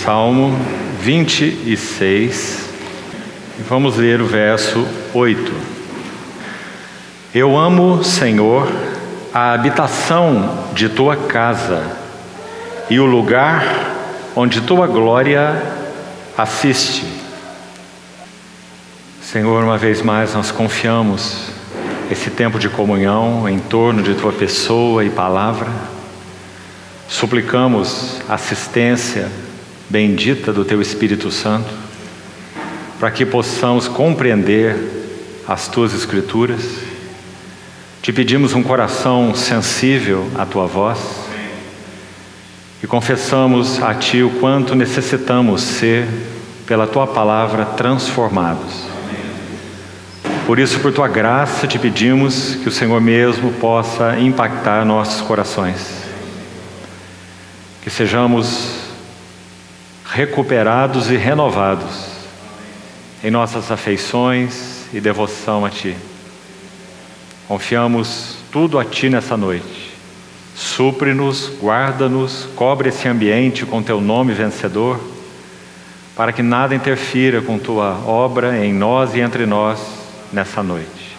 Salmo 26, e vamos ler o verso 8. Eu amo, Senhor, a habitação de Tua casa e o lugar onde Tua glória assiste. Senhor, uma vez mais nós confiamos esse tempo de comunhão em torno de Tua pessoa e palavra. Suplicamos assistência bendita do Teu Espírito Santo, para que possamos compreender as Tuas Escrituras. Te pedimos um coração sensível à Tua voz e confessamos a Ti o quanto necessitamos ser, pela Tua palavra, transformados. Por isso, por Tua graça, te pedimos que o Senhor mesmo possa impactar nossos corações, que sejamos recuperados e renovados em nossas afeições e devoção a Ti. Confiamos tudo a Ti nessa noite. Supre-nos, guarda-nos, cobre esse ambiente com Teu nome vencedor, para que nada interfira com Tua obra em nós e entre nós nessa noite.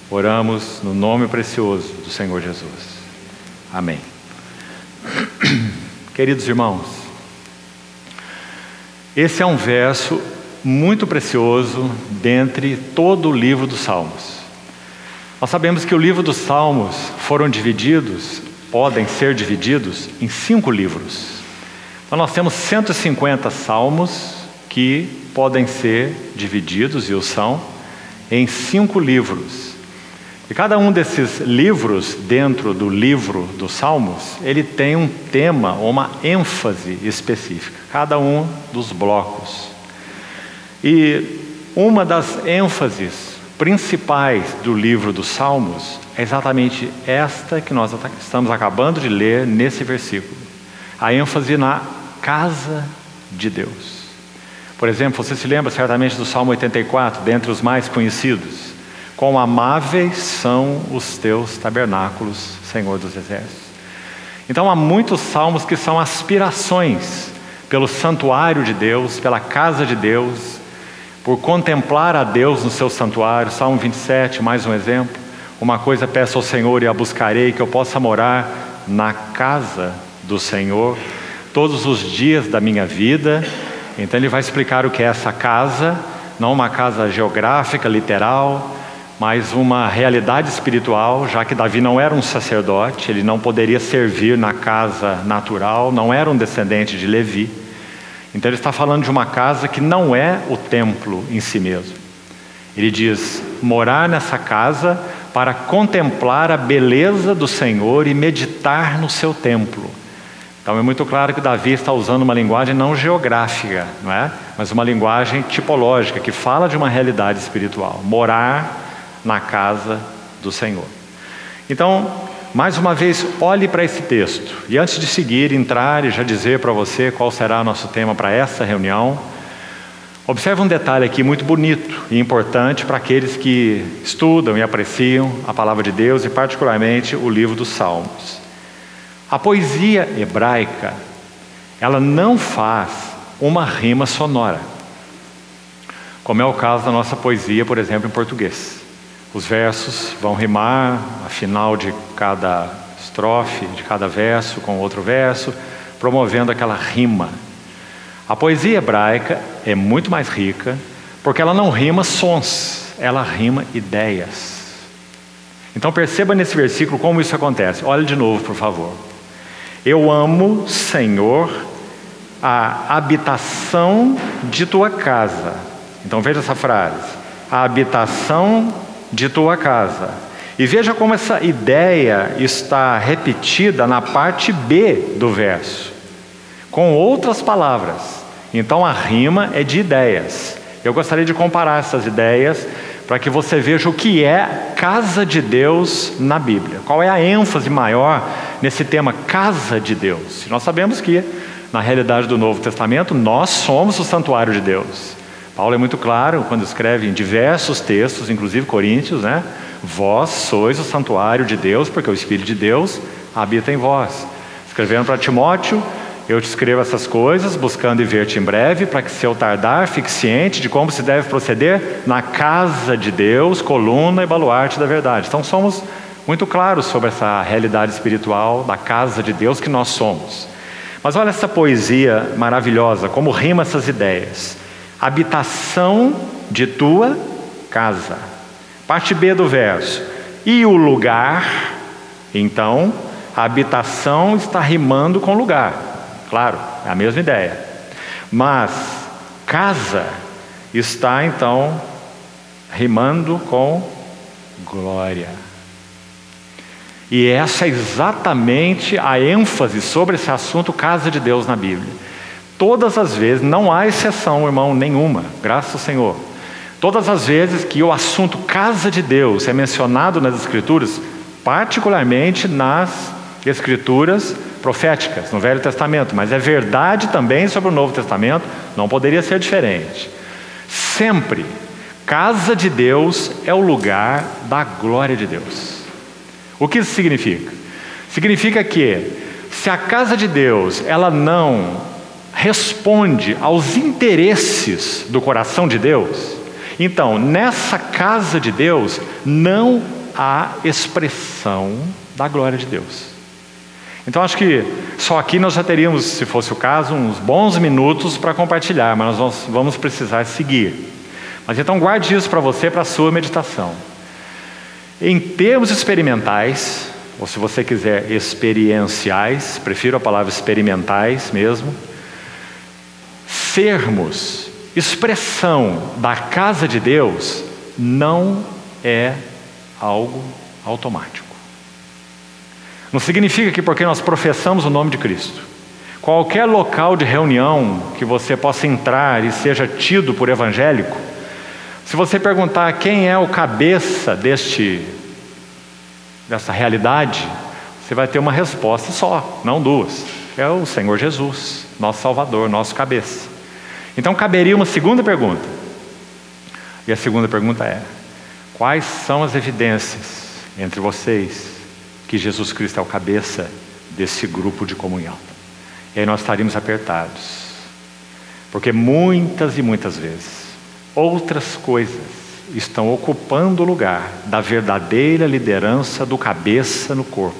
Oramos no nome precioso do Senhor Jesus. Amém. Queridos irmãos, esse é um verso muito precioso dentre todo o livro dos Salmos. Nós sabemos que o livro dos Salmos podem ser divididos em 5 livros. Então nós temos 150 salmos que podem ser divididos, e o são, em 5 livros. E cada um desses livros, dentro do livro dos Salmos, ele tem um tema ou uma ênfase específica, cada um dos blocos. E uma das ênfases principais do livro dos Salmos é exatamente esta que nós estamos acabando de ler nesse versículo. A ênfase na casa de Deus. Por exemplo, você se lembra certamente do Salmo 84, dentre os mais conhecidos. Quão amáveis são os Teus tabernáculos, Senhor dos Exércitos. Então há muitos salmos que são aspirações pelo santuário de Deus, pela casa de Deus, por contemplar a Deus no seu santuário. Salmo 27, mais um exemplo. Uma coisa peço ao Senhor e a buscarei, que eu possa morar na casa do Senhor todos os dias da minha vida. Então ele vai explicar o que é essa casa, não uma casa geográfica, literal, mas uma realidade espiritual, já que Davi não era um sacerdote, ele não poderia servir na casa natural, não era um descendente de Levi. Então ele está falando de uma casa que não é o templo em si mesmo. Ele diz, morar nessa casa para contemplar a beleza do Senhor e meditar no seu templo. Então é muito claro que Davi está usando uma linguagem não geográfica, não é? Mas uma linguagem tipológica, que fala de uma realidade espiritual. Morar na casa do Senhor. Então, mais uma vez, olhe para esse texto. E antes de seguir, entrar e já dizer para você qual será nosso tema para essa reunião, observe um detalhe aqui muito bonito e importante para aqueles que estudam e apreciam a palavra de Deus e particularmente o livro dos Salmos. A poesia hebraica, ela não faz uma rima sonora, como é o caso da nossa poesia, por exemplo, em português. Os versos vão rimar a final de cada estrofe, de cada verso com outro verso, promovendo aquela rima. A poesia hebraica é muito mais rica, porque ela não rima sons, ela rima ideias. Então perceba nesse versículo como isso acontece. Olha de novo, por favor. Eu amo, Senhor, a habitação de Tua casa. Então veja essa frase. A habitação de Tua casa. E veja como essa ideia está repetida na parte B do verso, com outras palavras. Então a rima é de ideias. Eu gostaria de comparar essas ideias para que você veja o que é casa de Deus na Bíblia. Qual é a ênfase maior nesse tema casa de Deus? Nós sabemos que na realidade do Novo Testamento nós somos o santuário de Deus. Paulo é muito claro quando escreve em diversos textos, inclusive Coríntios, né? Vós sois o santuário de Deus, porque o Espírito de Deus habita em vós. Escrevendo para Timóteo Eu te escrevo essas coisas, buscando e ver-te em breve, para que, se eu tardar, fique ciente de como se deve proceder na casa de Deus, coluna e baluarte da verdade. Então somos muito claros sobre essa realidade espiritual da casa de Deus que nós somos. Mas olha essa poesia maravilhosa, como rima essas ideias. Habitação de tua casa. Parte B do verso. E o lugar, então, a habitação está rimando com lugar. Claro, é a mesma ideia. Mas casa está, então, rimando com glória. E essa é exatamente a ênfase sobre esse assunto casa de Deus na Bíblia. Todas as vezes, não há exceção, irmão, nenhuma, graças ao Senhor. Todas as vezes que o assunto casa de Deus é mencionado nas Escrituras, particularmente nas Escrituras proféticas, no Velho Testamento, mas é verdade também sobre o Novo Testamento, não poderia ser diferente. Sempre, casa de Deus é o lugar da glória de Deus. O que isso significa? Significa que, se a casa de Deus, ela não responde aos interesses do coração de Deus, então, nessa casa de Deus, não há expressão da glória de Deus. Então acho que só aqui nós já teríamos, se fosse o caso, uns bons minutos para compartilhar, mas nós vamos precisar seguir. Mas então guarde isso para você, para a sua meditação. Em termos experimentais, ou se você quiser experienciais, prefiro a palavra experimentais mesmo, sermos expressão da casa de Deus não é algo automático. Não significa que porque nós professamos o nome de Cristo, qualquer local de reunião que você possa entrar e seja tido por evangélico, se você perguntar quem é o cabeça dessa realidade, você vai ter uma resposta só, não duas. É o Senhor Jesus, nosso Salvador, nosso cabeça. Então caberia uma segunda pergunta. E a segunda pergunta é: quais são as evidências entre vocês que Jesus Cristo é o cabeça desse grupo de comunhão? E aí nós estaríamos apertados, porque muitas e muitas vezes outras coisas estão ocupando o lugar da verdadeira liderança do cabeça no corpo.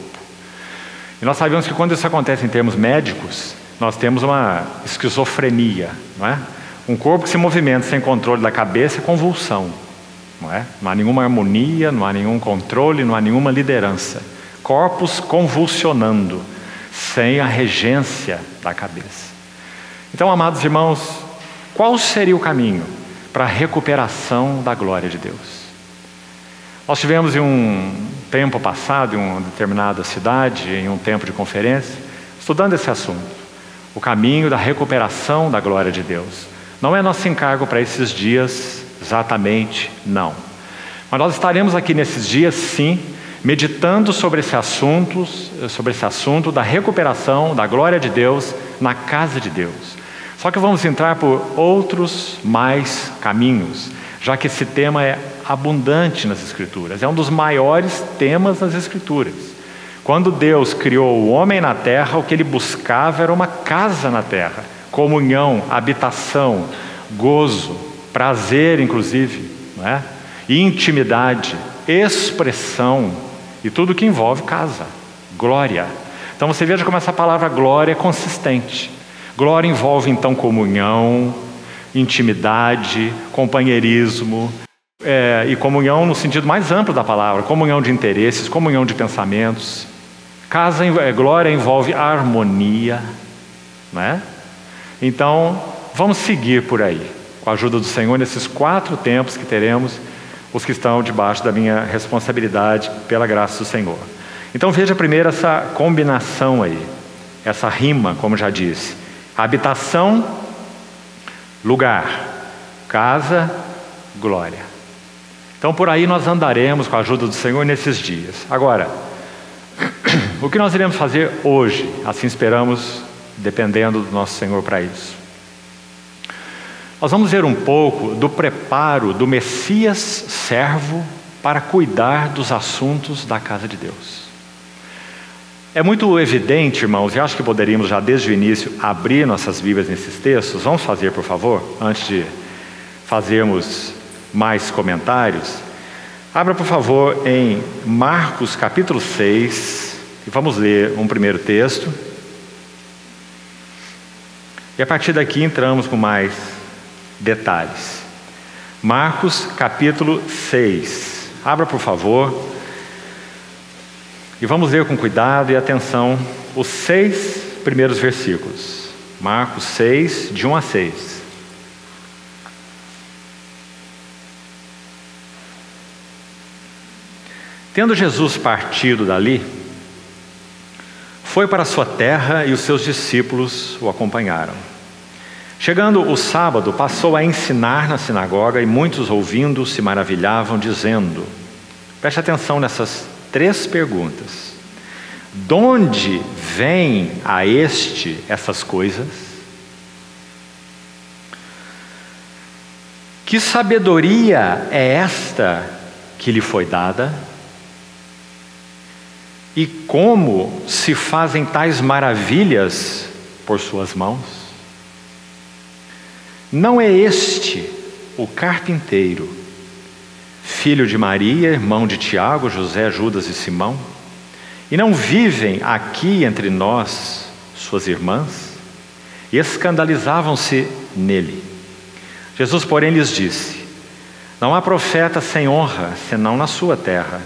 E nós sabemos que quando isso acontece em termos médicos, nós temos uma esquizofrenia, não é? Um corpo que se movimenta sem controle da cabeça é convulsão, não é? Não há nenhuma harmonia, não há nenhum controle, não há nenhuma liderança. Corpos convulsionando, sem a regência da cabeça. Então, amados irmãos, qual seria o caminho para a recuperação da glória de Deus? Nós tivemos em um tempo passado, em uma determinada cidade, em um tempo de conferência, estudando esse assunto, o caminho da recuperação da glória de Deus. Não é nosso encargo para esses dias, exatamente, não. Mas nós estaremos aqui nesses dias, sim, meditando sobre esse assunto da recuperação da glória de Deus na casa de Deus. Só que vamos entrar por outros mais caminhos, já que esse tema é abundante nas Escrituras, é um dos maiores temas nas Escrituras. Quando Deus criou o homem na terra, o que ele buscava era uma casa na terra, comunhão, habitação, gozo, prazer inclusive, não é? Intimidade, expressão e tudo que envolve casa, glória. Então você veja como essa palavra glória é consistente. Glória envolve então comunhão, intimidade, companheirismo, e comunhão no sentido mais amplo da palavra, comunhão de interesses, comunhão de pensamentos. Glória envolve harmonia, não é? Então vamos seguir por aí, com a ajuda do Senhor, nesses 4 tempos que teremos, os que estão debaixo da minha responsabilidade, pela graça do Senhor. Então veja primeiro essa combinação aí, essa rima, como já disse: habitação, lugar, casa, glória. Então por aí nós andaremos com a ajuda do Senhor nesses dias. Agora, o que nós iremos fazer hoje, assim esperamos, dependendo do nosso Senhor para isso? Nós vamos ver um pouco do preparo do Messias servo para cuidar dos assuntos da casa de Deus. É muito evidente, irmãos, e acho que poderíamos já desde o início abrir nossas Bíblias nesses textos. Vamos fazer, por favor, antes de fazermos mais comentários. Abra, por favor, em Marcos capítulo 6, e vamos ler um primeiro texto. E a partir daqui entramos com mais detalhes. Marcos capítulo 6. Abra, por favor. E vamos ler com cuidado e atenção os 6 primeiros versículos. Marcos 6, de 1 a 6. Tendo Jesus partido dali, foi para a sua terra e os seus discípulos o acompanharam. Chegando o sábado, passou a ensinar na sinagoga e muitos ouvindo se maravilhavam, dizendo, preste atenção nessas 3 perguntas. De onde vem a este essas coisas? Que sabedoria é esta que lhe foi dada? E como se fazem tais maravilhas por suas mãos? Não é este o carpinteiro, filho de Maria, irmão de Tiago, José, Judas e Simão? E não vivem aqui entre nós suas irmãs? E escandalizavam-se nele. Jesus, porém, lhes disse, não há profeta sem honra, senão na sua terra,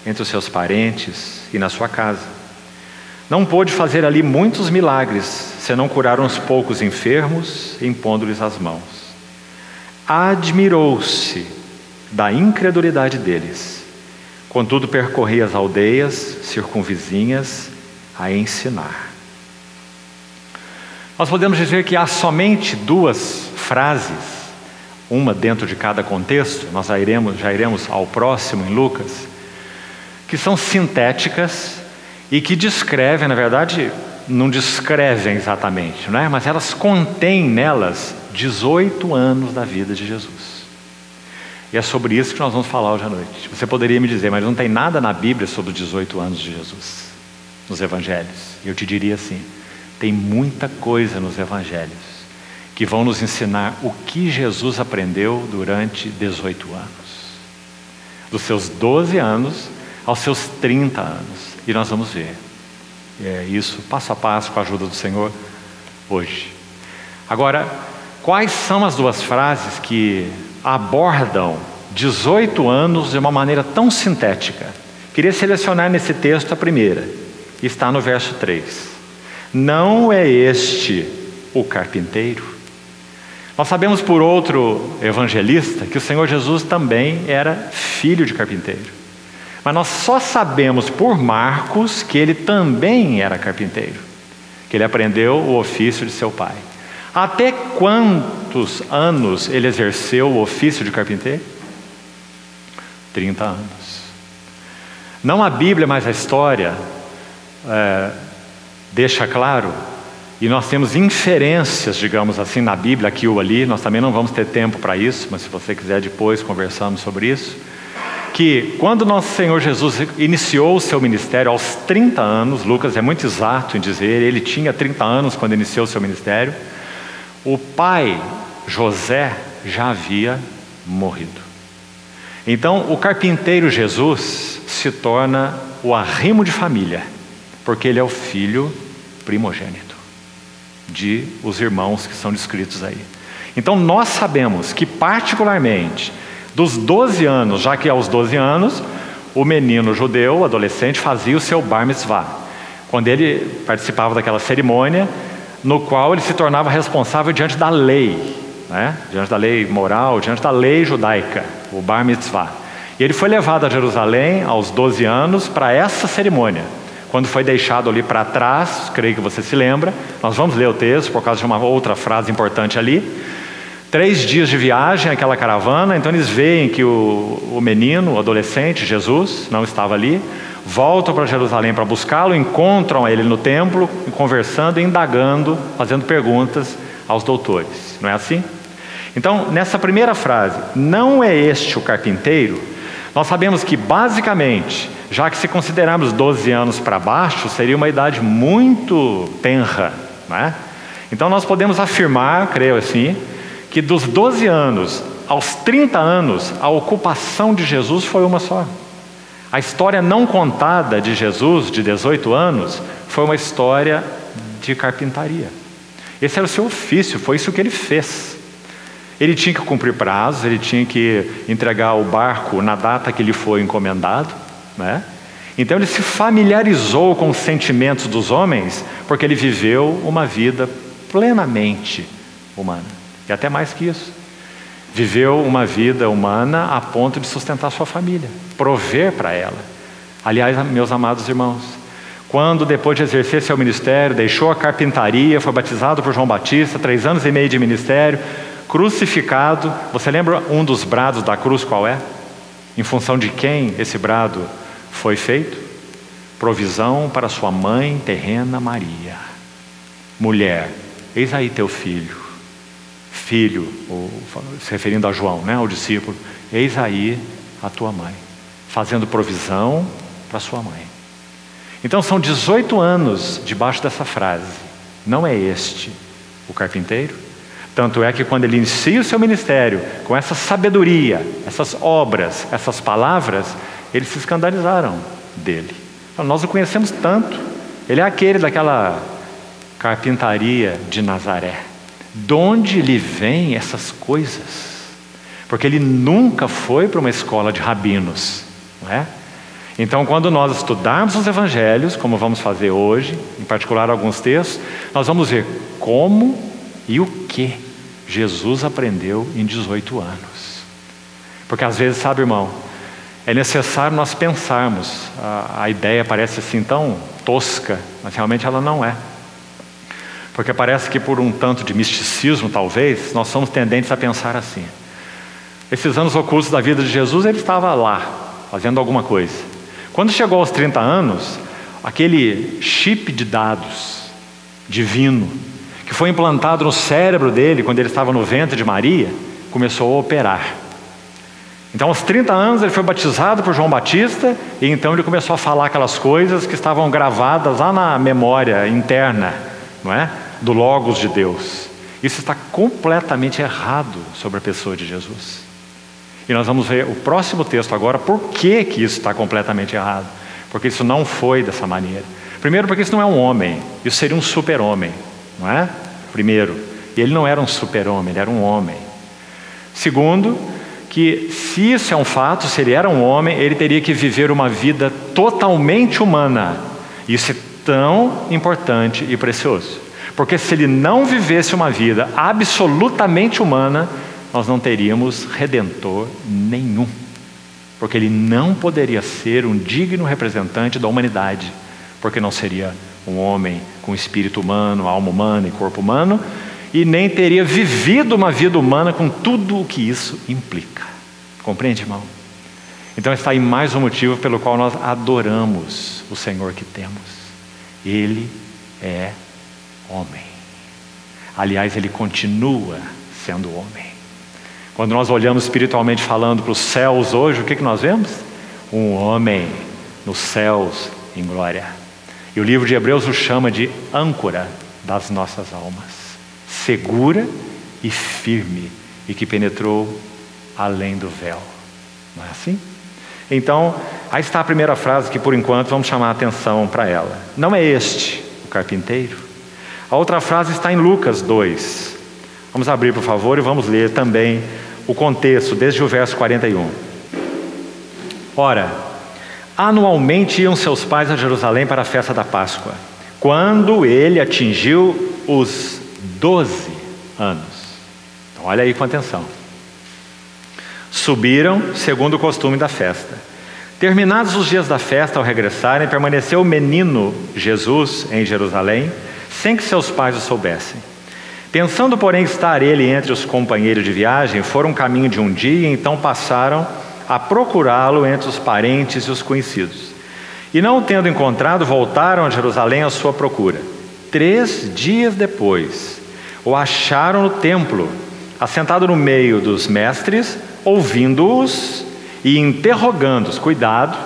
entre os seus parentes e na sua casa. Não pôde fazer ali muitos milagres, senão curar uns poucos enfermos, impondo-lhes as mãos. Admirou-se da incredulidade deles. Contudo, percorria as aldeias circunvizinhas a ensinar. Nós podemos dizer que há somente 2 frases, uma dentro de cada contexto, nós já iremos ao próximo em Lucas, que são sintéticas e que descrevem, na verdade, não descrevem exatamente, não é? Mas elas contêm nelas 18 anos da vida de Jesus. E é sobre isso que nós vamos falar hoje à noite. Você poderia me dizer, mas não tem nada na Bíblia sobre os 18 anos de Jesus, nos Evangelhos. E eu te diria assim, tem muita coisa nos Evangelhos que vão nos ensinar o que Jesus aprendeu durante 18 anos. Dos seus 12 anos aos seus 30 anos. E nós vamos ver isso passo a passo com a ajuda do Senhor hoje. Agora, quais são as 2 frases que abordam 18 anos de uma maneira tão sintética? Queria selecionar nesse texto a primeira, que está no verso 3. Não é este o carpinteiro? Nós sabemos por outro evangelista que o Senhor Jesus também era filho de carpinteiro. Mas nós só sabemos por Marcos que ele também era carpinteiro, que ele aprendeu o ofício de seu pai. Até quantos anos ele exerceu o ofício de carpinteiro? 30 anos. Não a Bíblia, mas a história deixa claro, e nós temos inferências, digamos assim, na Bíblia, aqui ou ali. Nós também não vamos ter tempo para isso, mas se você quiser depois conversamos sobre isso, que quando nosso Senhor Jesus iniciou o seu ministério aos 30 anos, Lucas é muito exato em dizer, ele tinha 30 anos quando iniciou o seu ministério, o pai, José, já havia morrido. Então, o carpinteiro Jesus se torna o arrimo de família, porque ele é o filho primogênito de os irmãos que são descritos aí. Então, nós sabemos que particularmente dos 12 anos, já que aos 12 anos, o menino judeu, o adolescente, fazia o seu bar mitzvah. Quando ele participava daquela cerimônia, no qual ele se tornava responsável diante da lei, né? Diante da lei moral, diante da lei judaica, o bar mitzvah. E ele foi levado a Jerusalém aos 12 anos para essa cerimônia. Quando foi deixado ali para trás, creio que você se lembra, nós vamos ler o texto por causa de uma outra frase importante ali. 3 dias de viagem, aquela caravana, então eles veem que o menino, o adolescente, Jesus, não estava ali, voltam para Jerusalém para buscá-lo, encontram ele no templo, conversando, indagando, fazendo perguntas aos doutores. Não é assim? Então, nessa primeira frase, não é este o carpinteiro, Nós sabemos que, basicamente, já que se considerarmos 12 anos para baixo, seria uma idade muito tenra, né? Então nós podemos afirmar, creio assim, que dos 12 anos aos 30 anos, a ocupação de Jesus foi uma só. A história não contada de Jesus, de 18 anos, foi uma história de carpintaria. Esse era o seu ofício, foi isso que ele fez. Ele tinha que cumprir prazos, ele tinha que entregar o barco na data que lhe foi encomendado, né? Então ele se familiarizou com os sentimentos dos homens, porque ele viveu uma vida plenamente humana. E até mais que isso. Viveu uma vida humana a ponto de sustentar sua família, prover para ela. Aliás, meus amados irmãos, quando depois de exercer seu ministério, deixou a carpintaria, foi batizado por João Batista, 3 anos e meio de ministério, crucificado, você lembra um dos brados da cruz qual é? Em função de quem esse brado foi feito? Provisão para sua mãe terrena Maria. Mulher, eis aí teu filho. Filho, se referindo a João, né, o discípulo, eis aí a tua mãe, fazendo provisão para sua mãe. Então são 18 anos debaixo dessa frase. Não é este o carpinteiro? Tanto é que quando ele inicia o seu ministério com essa sabedoria, essas obras, essas palavras, eles se escandalizaram dele. Então, nós o conhecemos tanto. Ele é aquele daquela carpintaria de Nazaré. De onde lhe vêm essas coisas? Porque ele nunca foi para uma escola de rabinos, não é? Então, quando nós estudarmos os evangelhos, como vamos fazer hoje, em particular alguns textos, nós vamos ver como e o que Jesus aprendeu em 18 anos. Porque às vezes, sabe, irmão, é necessário nós pensarmos. A ideia parece assim tão tosca, mas realmente ela não é. Porque parece que por um tanto de misticismo, talvez, nós somos tendentes a pensar assim. Esses anos ocultos da vida de Jesus, ele estava lá, fazendo alguma coisa. Quando chegou aos 30 anos, aquele chip de dados divino, que foi implantado no cérebro dele, quando ele estava no ventre de Maria, começou a operar. Então, aos 30 anos, ele foi batizado por João Batista, e então ele começou a falar aquelas coisas que estavam gravadas lá na memória interna, não é? Do Logos de Deus. Isso está completamente errado sobre a pessoa de Jesus. E nós vamos ver o próximo texto agora, por que isso está completamente errado. Porque isso não foi dessa maneira. Primeiro, porque isso não é um homem, isso seria um super-homem, não é? Primeiro, e ele não era um super-homem, ele era um homem. Segundo, que se isso é um fato, se ele era um homem, ele teria que viver uma vida totalmente humana. Isso é tão importante e precioso. Porque se ele não vivesse uma vida absolutamente humana, nós não teríamos redentor nenhum. Porque ele não poderia ser um digno representante da humanidade, porque não seria um homem com espírito humano, alma humana e corpo humano, e nem teria vivido uma vida humana com tudo o que isso implica. Compreende, irmão? Então está aí mais um motivo pelo qual nós adoramos o Senhor que temos. Ele é homem. Aliás, ele continua sendo homem. Quando nós olhamos espiritualmente falando para os céus hoje, o que nós vemos? Um homem nos céus em glória. E o livro de Hebreus o chama de âncora das nossas almas, segura e firme, e que penetrou além do véu. Não é assim? Então, aí está a primeira frase que por enquanto vamos chamar a atenção para ela. Não é este o carpinteiro? A outra frase está em Lucas 2. Vamos abrir, por favor, e vamos ler também o contexto, desde o verso 41. Ora, anualmente iam seus pais a Jerusalém para a festa da Páscoa, quando ele atingiu os 12 anos. Então, olha aí com atenção. Subiram, segundo o costume da festa. Terminados os dias da festa, ao regressarem, permaneceu o menino Jesus em Jerusalém, sem que seus pais o soubessem. Pensando, porém, estar ele entre os companheiros de viagem, foram caminho de um dia, e então passaram a procurá-lo entre os parentes e os conhecidos. E não o tendo encontrado, voltaram a Jerusalém à sua procura. 3 dias depois, o acharam no templo, assentado no meio dos mestres, ouvindo-os e interrogando-os. Cuidado,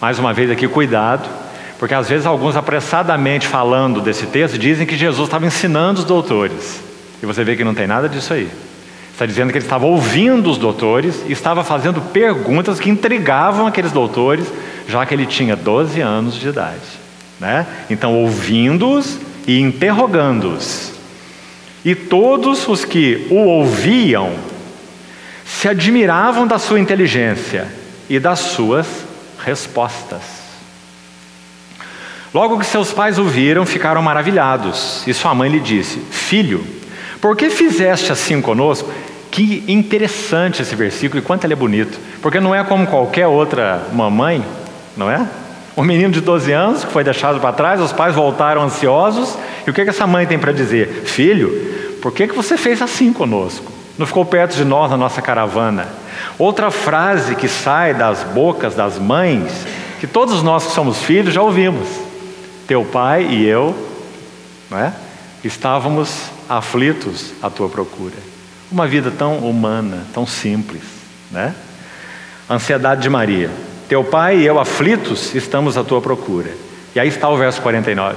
mais uma vez aqui, cuidado, porque às vezes alguns apressadamente falando desse texto dizem que Jesus estava ensinando os doutores. E você vê que não tem nada disso aí. Está dizendo que ele estava ouvindo os doutores e estava fazendo perguntas que intrigavam aqueles doutores, já que ele tinha 12 anos de idade, né? Então, ouvindo-os e interrogando-os. E todos os que o ouviam se admiravam da sua inteligência e das suas respostas. Logo que seus pais o viram, ficaram maravilhados. E sua mãe lhe disse: Filho, por que fizeste assim conosco? Que interessante esse versículo, e quanto ele é bonito. Porque não é como qualquer outra mamãe, não é? Um menino de 12 anos que foi deixado para trás, os pais voltaram ansiosos. E o que essa mãe tem para dizer? Filho, por que você fez assim conosco? Não ficou perto de nós na nossa caravana? Outra frase que sai das bocas das mães, que todos nós que somos filhos já ouvimos: teu pai e eu, não é? Estávamos aflitos à tua procura. Uma vida tão humana, tão simples, né? Ansiedade de Maria: teu pai e eu aflitos estamos à tua procura. E aí está o verso 49.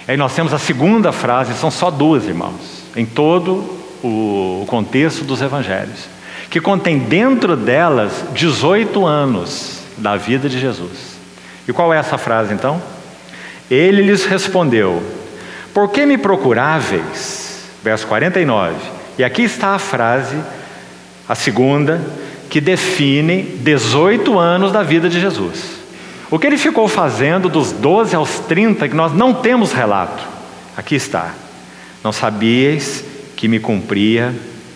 Aí nós temos a segunda frase, são só duas, irmãos, em todo o contexto dos evangelhos, que contém dentro delas 18 anos da vida de Jesus. E qual é essa frase então? Ele lhes respondeu: por que me procuráveis? Verso 49. E aqui está a frase, a segunda, que define 18 anos da vida de Jesus. O que ele ficou fazendo dos 12 aos 30, que nós não temos relato. Aqui está: não sabíeis que me cumpria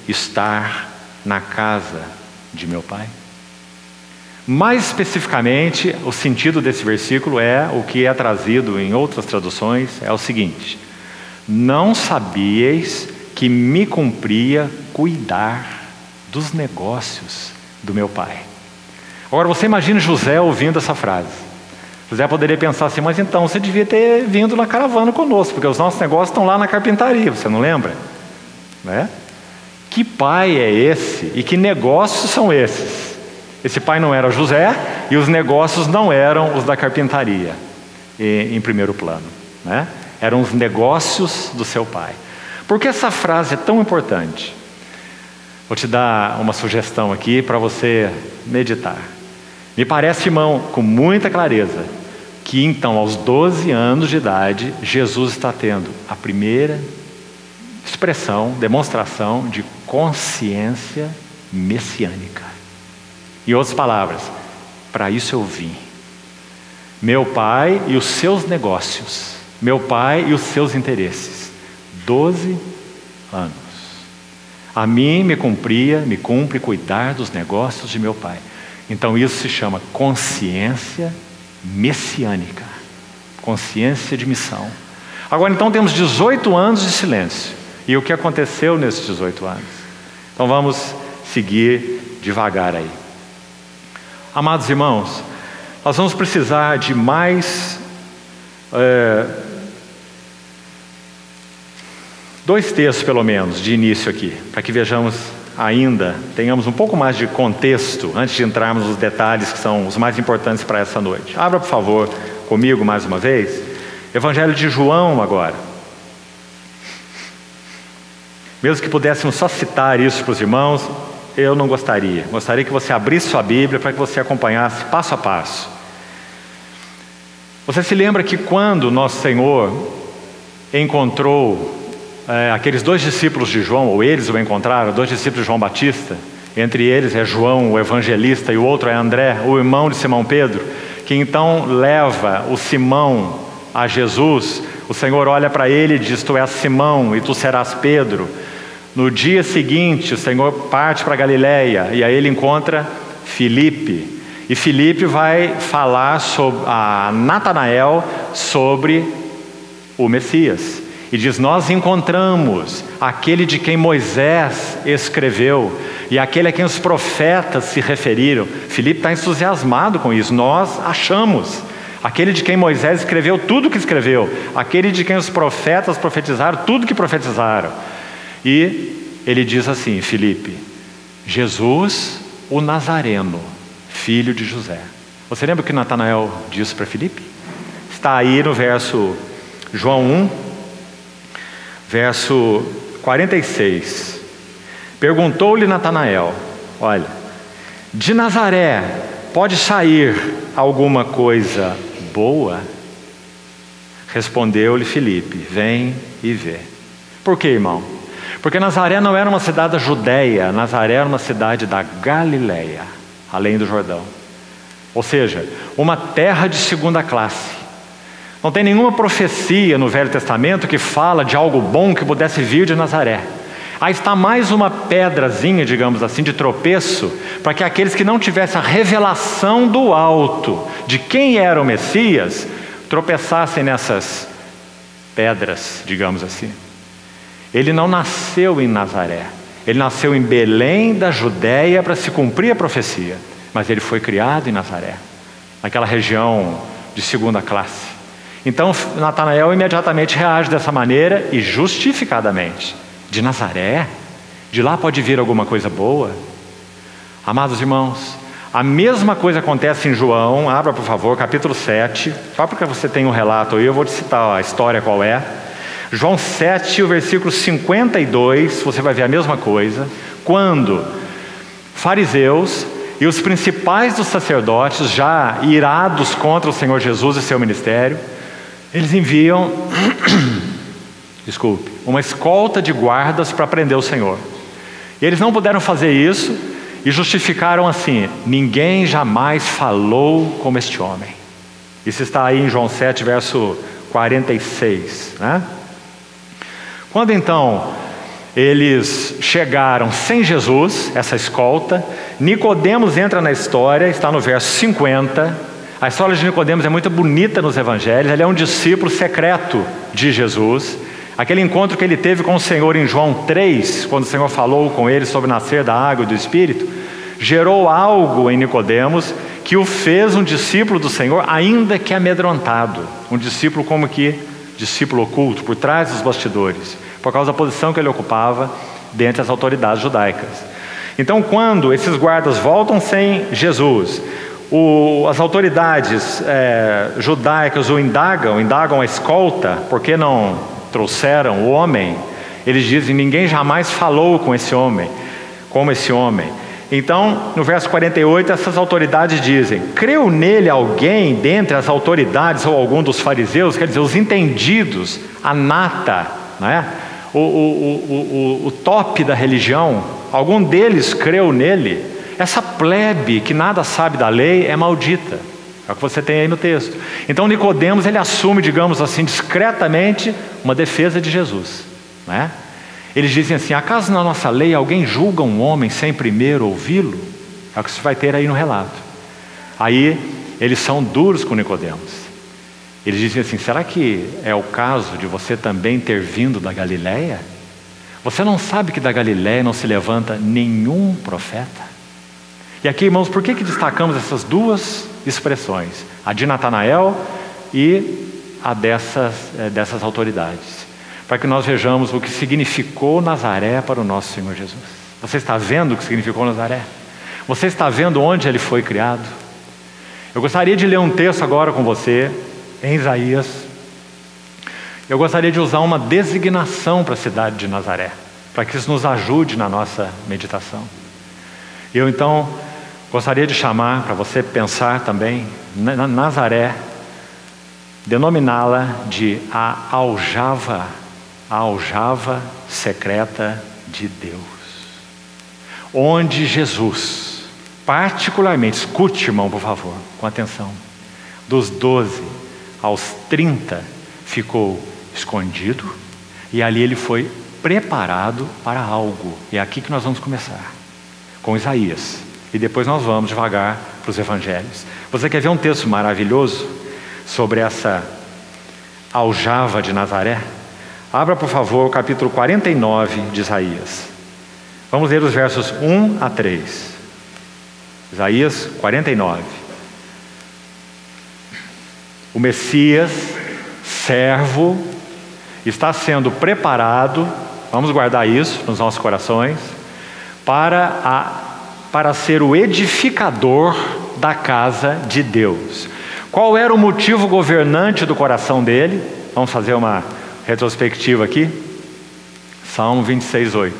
estar na casa de meu pai? Mais especificamente, o sentido desse versículo é o que é trazido em outras traduções, é o seguinte: não sabíeis que me cumpria cuidar dos negócios do meu pai. Agora você imagina José ouvindo essa frase. José poderia pensar assim: mas então você devia ter vindo na caravana conosco, porque os nossos negócios estão lá na carpintaria, você não lembra? Né? Que pai é esse e que negócios são esses? Esse pai não era José e os negócios não eram os da carpintaria em primeiro plano, né? Eram os negócios do seu pai. Por que essa frase é tão importante? Vou te dar uma sugestão aqui para você meditar. Me parece, irmão, com muita clareza, que então aos 12 anos de idade, Jesus está tendo a primeira expressão, demonstração de consciência messiânica. Em outras palavras, para isso eu vim. Meu pai e os seus negócios, meu pai e os seus interesses. 12 anos. A mim me cumpre cuidar dos negócios de meu pai. Então isso se chama consciência messiânica, consciência de missão. Agora então temos 18 anos de silêncio. E o que aconteceu nesses 18 anos? Então vamos seguir devagar aí. Amados irmãos, nós vamos precisar de mais dois textos pelo menos de início aqui, para que vejamos ainda, tenhamos um pouco mais de contexto antes de entrarmos nos detalhes que são os mais importantes para essa noite. Abra por favor comigo mais uma vez, Evangelho de João agora. Mesmo que pudéssemos só citar isso para os irmãos, eu não gostaria. Gostaria que você abrisse sua Bíblia para que você acompanhasse passo a passo. Você se lembra que quando nosso Senhor encontrou aqueles dois discípulos de João, ou eles o encontraram, dois discípulos de João Batista, entre eles é João, o evangelista, e o outro é André, o irmão de Simão Pedro, que então leva o Simão a Jesus. O Senhor olha para ele e diz: tu és Simão e tu serás Pedro. No dia seguinte, o Senhor parte para Galiléia e aí ele encontra Filipe. E Filipe vai falar a Natanael sobre o Messias. E diz: nós encontramos aquele de quem Moisés escreveu e aquele a quem os profetas se referiram. Filipe está entusiasmado com isso. Nós achamos aquele de quem Moisés escreveu tudo o que escreveu, aquele de quem os profetas profetizaram tudo que profetizaram. E ele diz assim: Filipe, Jesus o Nazareno, filho de José. Você lembra o que Natanael disse para Filipe? Está aí no verso João 1, verso 46. Perguntou-lhe Natanael: olha, de Nazaré pode sair alguma coisa boa? Respondeu-lhe Filipe: vem e vê. Por quê, irmão? Porque Nazaré não era uma cidade da Judéia, Nazaré era uma cidade da Galileia, além do Jordão. Ou seja, uma terra de segunda classe. Não tem nenhuma profecia no Velho Testamento que fala de algo bom que pudesse vir de Nazaré. Aí está mais uma pedrazinha, digamos assim, de tropeço, para que aqueles que não tivessem a revelação do alto de quem era o Messias, tropeçassem nessas pedras, digamos assim. Ele não nasceu em Nazaré, ele nasceu em Belém da Judéia para se cumprir a profecia, mas ele foi criado em Nazaré, naquela região de segunda classe. Então Natanael imediatamente reage dessa maneira e justificadamente: de Nazaré? De lá pode vir alguma coisa boa? Amados irmãos, a mesma coisa acontece em João. Abra por favor, capítulo 7, só porque você tem um relato aí, eu vou te citar a história qual é. João 7, o versículo 52, você vai ver a mesma coisa. Quando fariseus e os principais dos sacerdotes, já irados contra o Senhor Jesus e seu ministério, eles enviam uma escolta de guardas para prender o Senhor. E eles não puderam fazer isso e justificaram assim: ninguém jamais falou como este homem. Isso está aí em João 7, verso 46, né? Quando então eles chegaram sem Jesus, essa escolta, Nicodemos entra na história, está no verso 50. A história de Nicodemos é muito bonita nos evangelhos. Ele é um discípulo secreto de Jesus. Aquele encontro que ele teve com o Senhor em João 3, quando o Senhor falou com ele sobre nascer da água e do Espírito, gerou algo em Nicodemos que o fez um discípulo do Senhor, ainda que amedrontado. Um discípulo como que discípulo oculto, por trás dos bastidores, por causa da posição que ele ocupava dentre as autoridades judaicas. Então, quando esses guardas voltam sem Jesus, as autoridades judaicas o indagam a escolta, por que não trouxeram o homem? Eles dizem: ninguém jamais falou com esse homem, como esse homem. Então, no verso 48, essas autoridades dizem: creu nele alguém dentre as autoridades ou algum dos fariseus? Quer dizer, os entendidos, a nata, né? o top da religião, algum deles creu nele? Essa plebe que nada sabe da lei é maldita. É o que você tem aí no texto. Então Nicodemos, ele assume, digamos assim, discretamente, uma defesa de Jesus, né? Eles dizem assim: acaso na nossa lei alguém julga um homem sem primeiro ouvi-lo? É o que você vai ter aí no relato. Aí eles são duros com Nicodemos. Eles dizem assim: será que é o caso de você também ter vindo da Galileia? Você não sabe que da Galileia não se levanta nenhum profeta? E aqui, irmãos, por que destacamos essas duas expressões? A de Natanael e a dessas autoridades, para que nós vejamos o que significou Nazaré para o nosso Senhor Jesus. Você está vendo o que significou Nazaré? Você está vendo onde ele foi criado? Eu gostaria de ler um texto agora com você, em Isaías. Eu gostaria de usar uma designação para a cidade de Nazaré, para que isso nos ajude na nossa meditação. Eu então gostaria de chamar, para você pensar também, Nazaré, denominá-la de a aljava secreta de Deus, onde Jesus, particularmente, escute, irmão, por favor, com atenção, dos 12 aos 30 ficou escondido, e ali ele foi preparado para algo. E é aqui que nós vamos começar, com Isaías, e depois nós vamos devagar para os evangelhos. Você quer ver um texto maravilhoso sobre essa aljava de Nazaré? Abra, por favor, o capítulo 49 de Isaías. Vamos ler os versos 1 a 3. Isaías 49. O Messias, servo, está sendo preparado, vamos guardar isso nos nossos corações, para ser o edificador da casa de Deus. Qual era o motivo governante do coração dele? Vamos fazer uma retrospectiva aqui. Salmo 26:8.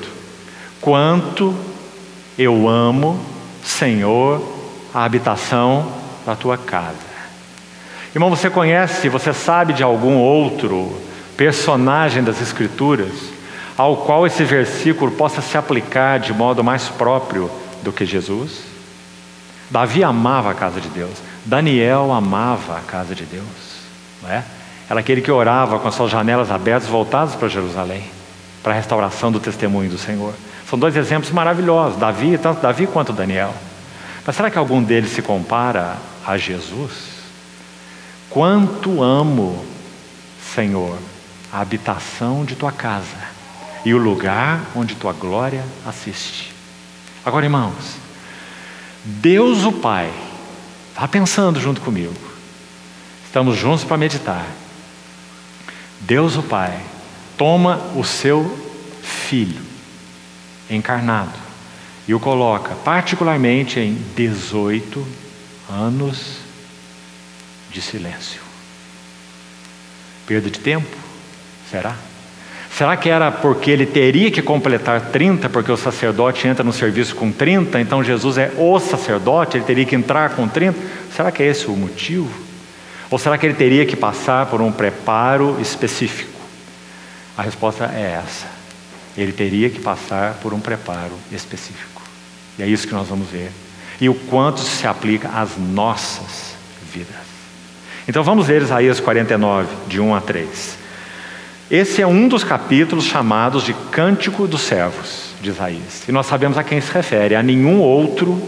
Quanto eu amo, Senhor, a habitação da tua casa. Irmão, você conhece, você sabe de algum outro personagem das Escrituras ao qual esse versículo possa se aplicar de modo mais próprio do que Jesus? Davi amava a casa de Deus. Daniel amava a casa de Deus, não é? Era aquele que orava com as suas janelas abertas voltadas para Jerusalém, para a restauração do testemunho do Senhor. São dois exemplos maravilhosos, Davi, tanto Davi quanto Daniel. Mas será que algum deles se compara a Jesus? Quanto amo, Senhor, a habitação de tua casa e o lugar onde tua glória assiste. Agora, irmãos, Deus o Pai, vá pensando junto comigo, estamos juntos para meditar. Deus o Pai toma o seu Filho encarnado e o coloca particularmente em 18 anos de silêncio. Perda de tempo? Será? Será que era porque ele teria que completar 30, porque o sacerdote entra no serviço com 30, então Jesus é o sacerdote, ele teria que entrar com 30? Será que é esse o motivo? Ou será que ele teria que passar por um preparo específico? A resposta é essa. Ele teria que passar por um preparo específico. E é isso que nós vamos ver. E o quanto se aplica às nossas vidas. Então vamos ler Isaías 49, de 1 a 3. Esse é um dos capítulos chamados de Cântico dos Servos de Isaías. E nós sabemos a quem se refere, a nenhum outro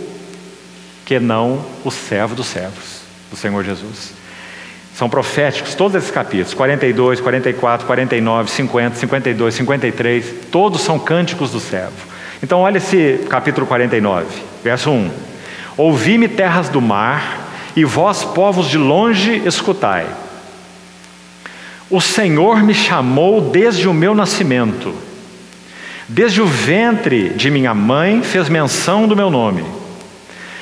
que não o servo dos servos, do Senhor Jesus. São proféticos todos esses capítulos, 42, 44, 49, 50, 52, 53, todos são cânticos do servo. Então olha esse capítulo 49, verso 1. Ouvi-me terras do mar, e vós povos de longe escutai. O Senhor me chamou desde o meu nascimento, desde o ventre de minha mãe fez menção do meu nome.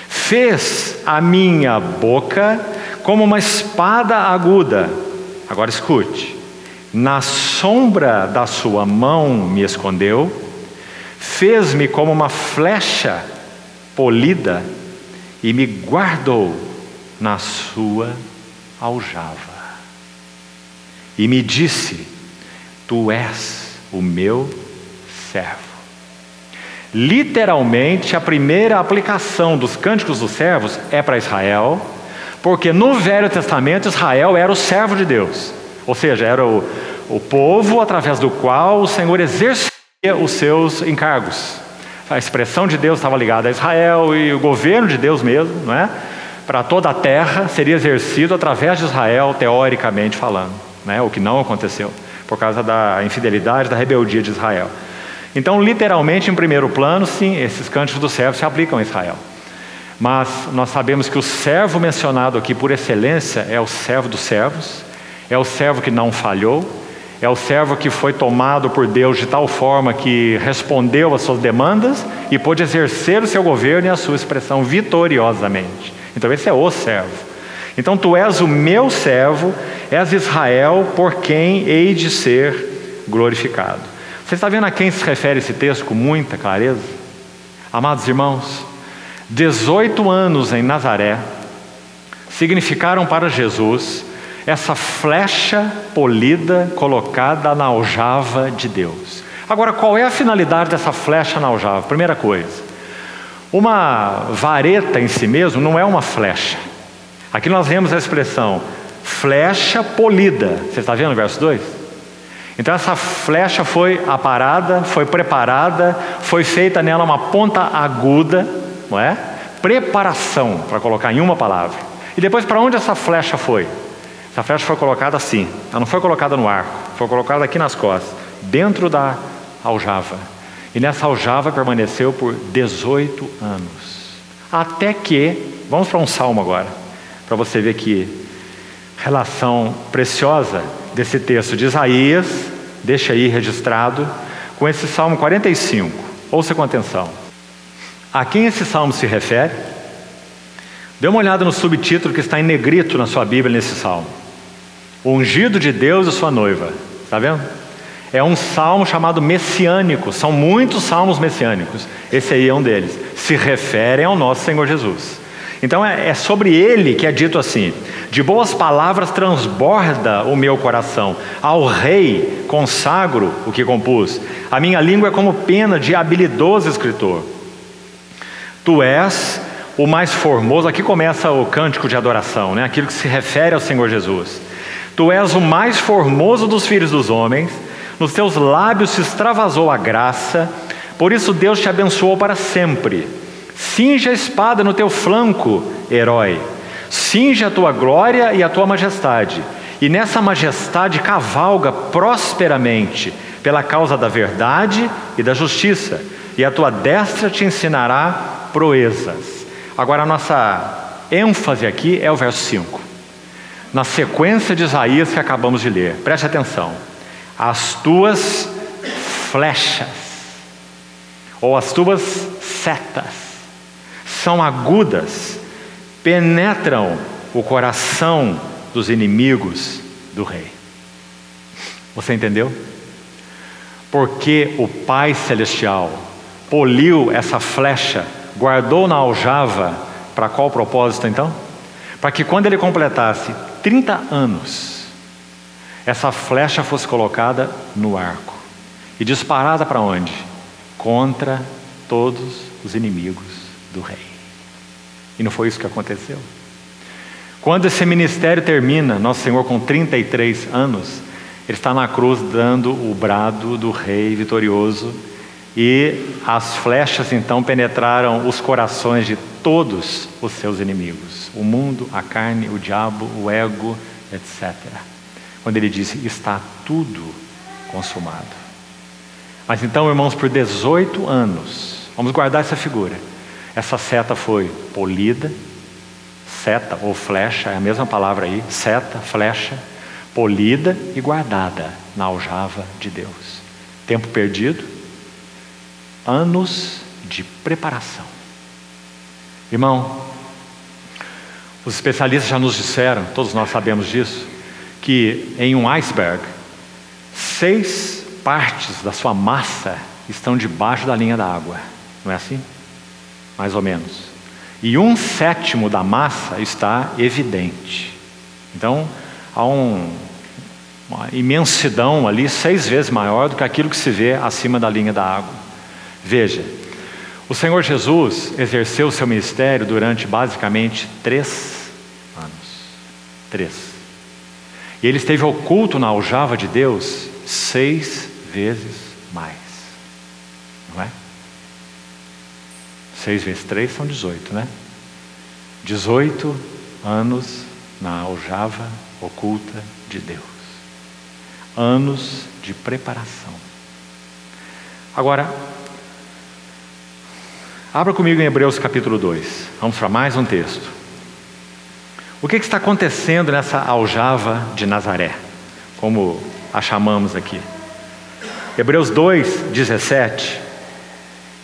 Fez a minha boca como uma espada aguda. Agora escute. Na sombra da sua mão me escondeu, fez-me como uma flecha polida e me guardou na sua aljava. E me disse: tu és o meu servo. Literalmente, a primeira aplicação dos cânticos dos servos é para Israel, porque no Velho Testamento Israel era o servo de Deus, ou seja, era o povo através do qual o Senhor exercia os seus encargos. A expressão de Deus estava ligada a Israel, e o governo de Deus mesmo, não é? Para toda a terra seria exercido através de Israel, teoricamente falando, né? O que não aconteceu por causa da infidelidade, da rebeldia de Israel. Então, literalmente, em primeiro plano, sim, esses cânticos dos servos se aplicam a Israel. Mas nós sabemos que o servo mencionado aqui por excelência é o servo dos servos, é o servo que não falhou, é o servo que foi tomado por Deus de tal forma que respondeu às suas demandas e pôde exercer o seu governo e a sua expressão vitoriosamente. Então esse é o servo. Então tu és o meu servo, és Israel, por quem hei de ser glorificado. Você está vendo a quem se refere esse texto com muita clareza? Amados irmãos, 18 anos em Nazaré significaram para Jesus essa flecha polida colocada na aljava de Deus. Agora, qual é a finalidade dessa flecha na aljava? Primeira coisa, uma vareta em si mesmo não é uma flecha. Aqui nós vemos a expressão flecha polida. Você está vendo o verso 2? Então essa flecha foi aparada, foi preparada, foi feita nela uma ponta aguda, não é? Preparação, para colocar em uma palavra. E depois, para onde essa flecha foi? Essa flecha foi colocada assim, ela não foi colocada no arco, foi colocada aqui nas costas, dentro da aljava. E nessa aljava permaneceu por 18 anos. Até que, vamos para um salmo agora, para você ver que relação preciosa desse texto de Isaías, deixa aí registrado, com esse Salmo 45. Ouça com atenção. A quem esse salmo se refere? Dê uma olhada no subtítulo que está em negrito na sua Bíblia nesse salmo. O ungido de Deus e sua noiva. Está vendo? É um salmo chamado messiânico. São muitos salmos messiânicos. Esse aí é um deles. Se referem ao nosso Senhor Jesus. Então é sobre ele que é dito assim: de boas palavras transborda o meu coração, ao rei consagro o que compus, a minha língua é como pena de habilidoso escritor. Tu és o mais formoso. Aqui começa o cântico de adoração, né? Aquilo que se refere ao Senhor Jesus. Tu és o mais formoso dos filhos dos homens, nos teus lábios se extravasou a graça, por isso Deus te abençoou para sempre. Cinge a espada no teu flanco, herói. Cinge a tua glória e a tua majestade. E nessa majestade cavalga prosperamente, pela causa da verdade e da justiça. E a tua destra te ensinará proezas. Agora a nossa ênfase aqui é o verso 5. Na sequência de Isaías que acabamos de ler. Preste atenção. As tuas flechas, ou as tuas setas, são agudas, penetram o coração dos inimigos do rei. Você entendeu? Porque o Pai Celestial poliu essa flecha, guardou na aljava, para qual propósito então? Para que quando ele completasse 30 anos, essa flecha fosse colocada no arco e disparada para onde? Contra todos os inimigos do rei. E não foi isso que aconteceu? Quando esse ministério termina, nosso Senhor com 33 anos, ele está na cruz dando o brado do rei vitorioso, e as flechas então penetraram os corações de todos os seus inimigos, o mundo, a carne, o diabo, o ego, etc. Quando ele disse: está tudo consumado. Mas então, irmãos, por 18 anos, vamos guardar essa figura, essa seta foi polida, seta ou flecha, é a mesma palavra aí, seta, flecha, polida e guardada na aljava de Deus. Tempo perdido, anos de preparação. Irmão, os especialistas já nos disseram, todos nós sabemos disso, que em um iceberg, 6 partes da sua massa estão debaixo da linha da água. Não é assim? Mais ou menos. E 1/7 da massa está evidente. Então, há uma imensidão ali 6 vezes maior do que aquilo que se vê acima da linha da água. Veja, o Senhor Jesus exerceu o seu ministério durante basicamente 3 anos. 3. E ele esteve oculto na aljava de Deus 6 vezes mais. Não é? 6 vezes 3 são 18, né? 18 anos na aljava oculta de Deus. Anos de preparação. Agora, abra comigo em Hebreus capítulo 2. Vamos para mais um texto. O que está acontecendo nessa aljava de Nazaré, como a chamamos aqui? Hebreus 2:17.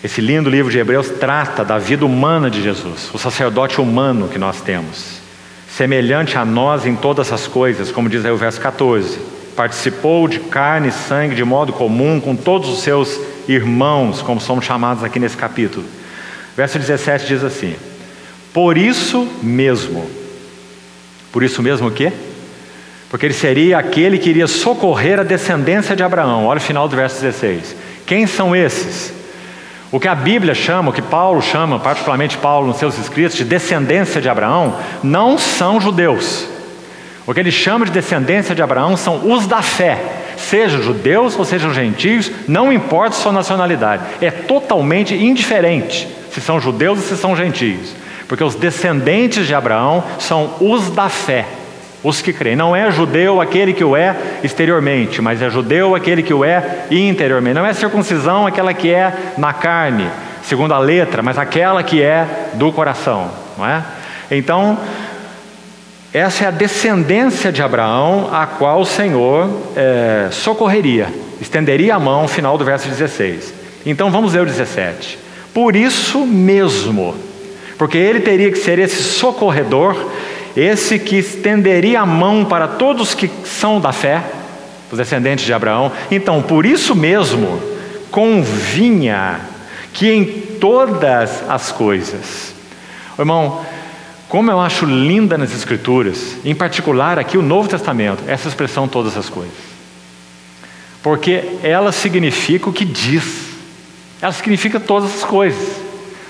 Esse lindo livro de Hebreus trata da vida humana de Jesus, o sacerdote humano que nós temos, semelhante a nós em todas as coisas, como diz aí o verso 14. Participou de carne e sangue de modo comum com todos os seus irmãos, como somos chamados aqui nesse capítulo. Verso 17 diz assim: por isso mesmo o quê? Porque ele seria aquele que iria socorrer a descendência de Abraão. Olha o final do verso 16. Quem são esses? O que a Bíblia chama, o que Paulo chama, particularmente Paulo nos seus escritos, de descendência de Abraão, não são judeus. O que ele chama de descendência de Abraão são os da fé, sejam judeus ou sejam gentios, não importa sua nacionalidade, é totalmente indiferente se são judeus ou se são gentios, porque os descendentes de Abraão são os da fé, os que creem. Não é judeu aquele que o é exteriormente, mas é judeu aquele que o é interiormente. Não é circuncisão aquela que é na carne, segundo a letra, mas aquela que é do coração, não é? Então, essa é a descendência de Abraão, a qual o Senhor socorreria, estenderia a mão, final do verso 16. Então vamos ler o 17. Por isso mesmo, porque ele teria que ser esse socorredor, esse que estenderia a mão para todos que são da fé, os descendentes de Abraão. Então, por isso mesmo, convinha que em todas as coisas... Irmão, como eu acho linda nas Escrituras, em particular aqui o Novo Testamento, essa expressão todas as coisas. Porque ela significa o que diz. Ela significa todas as coisas.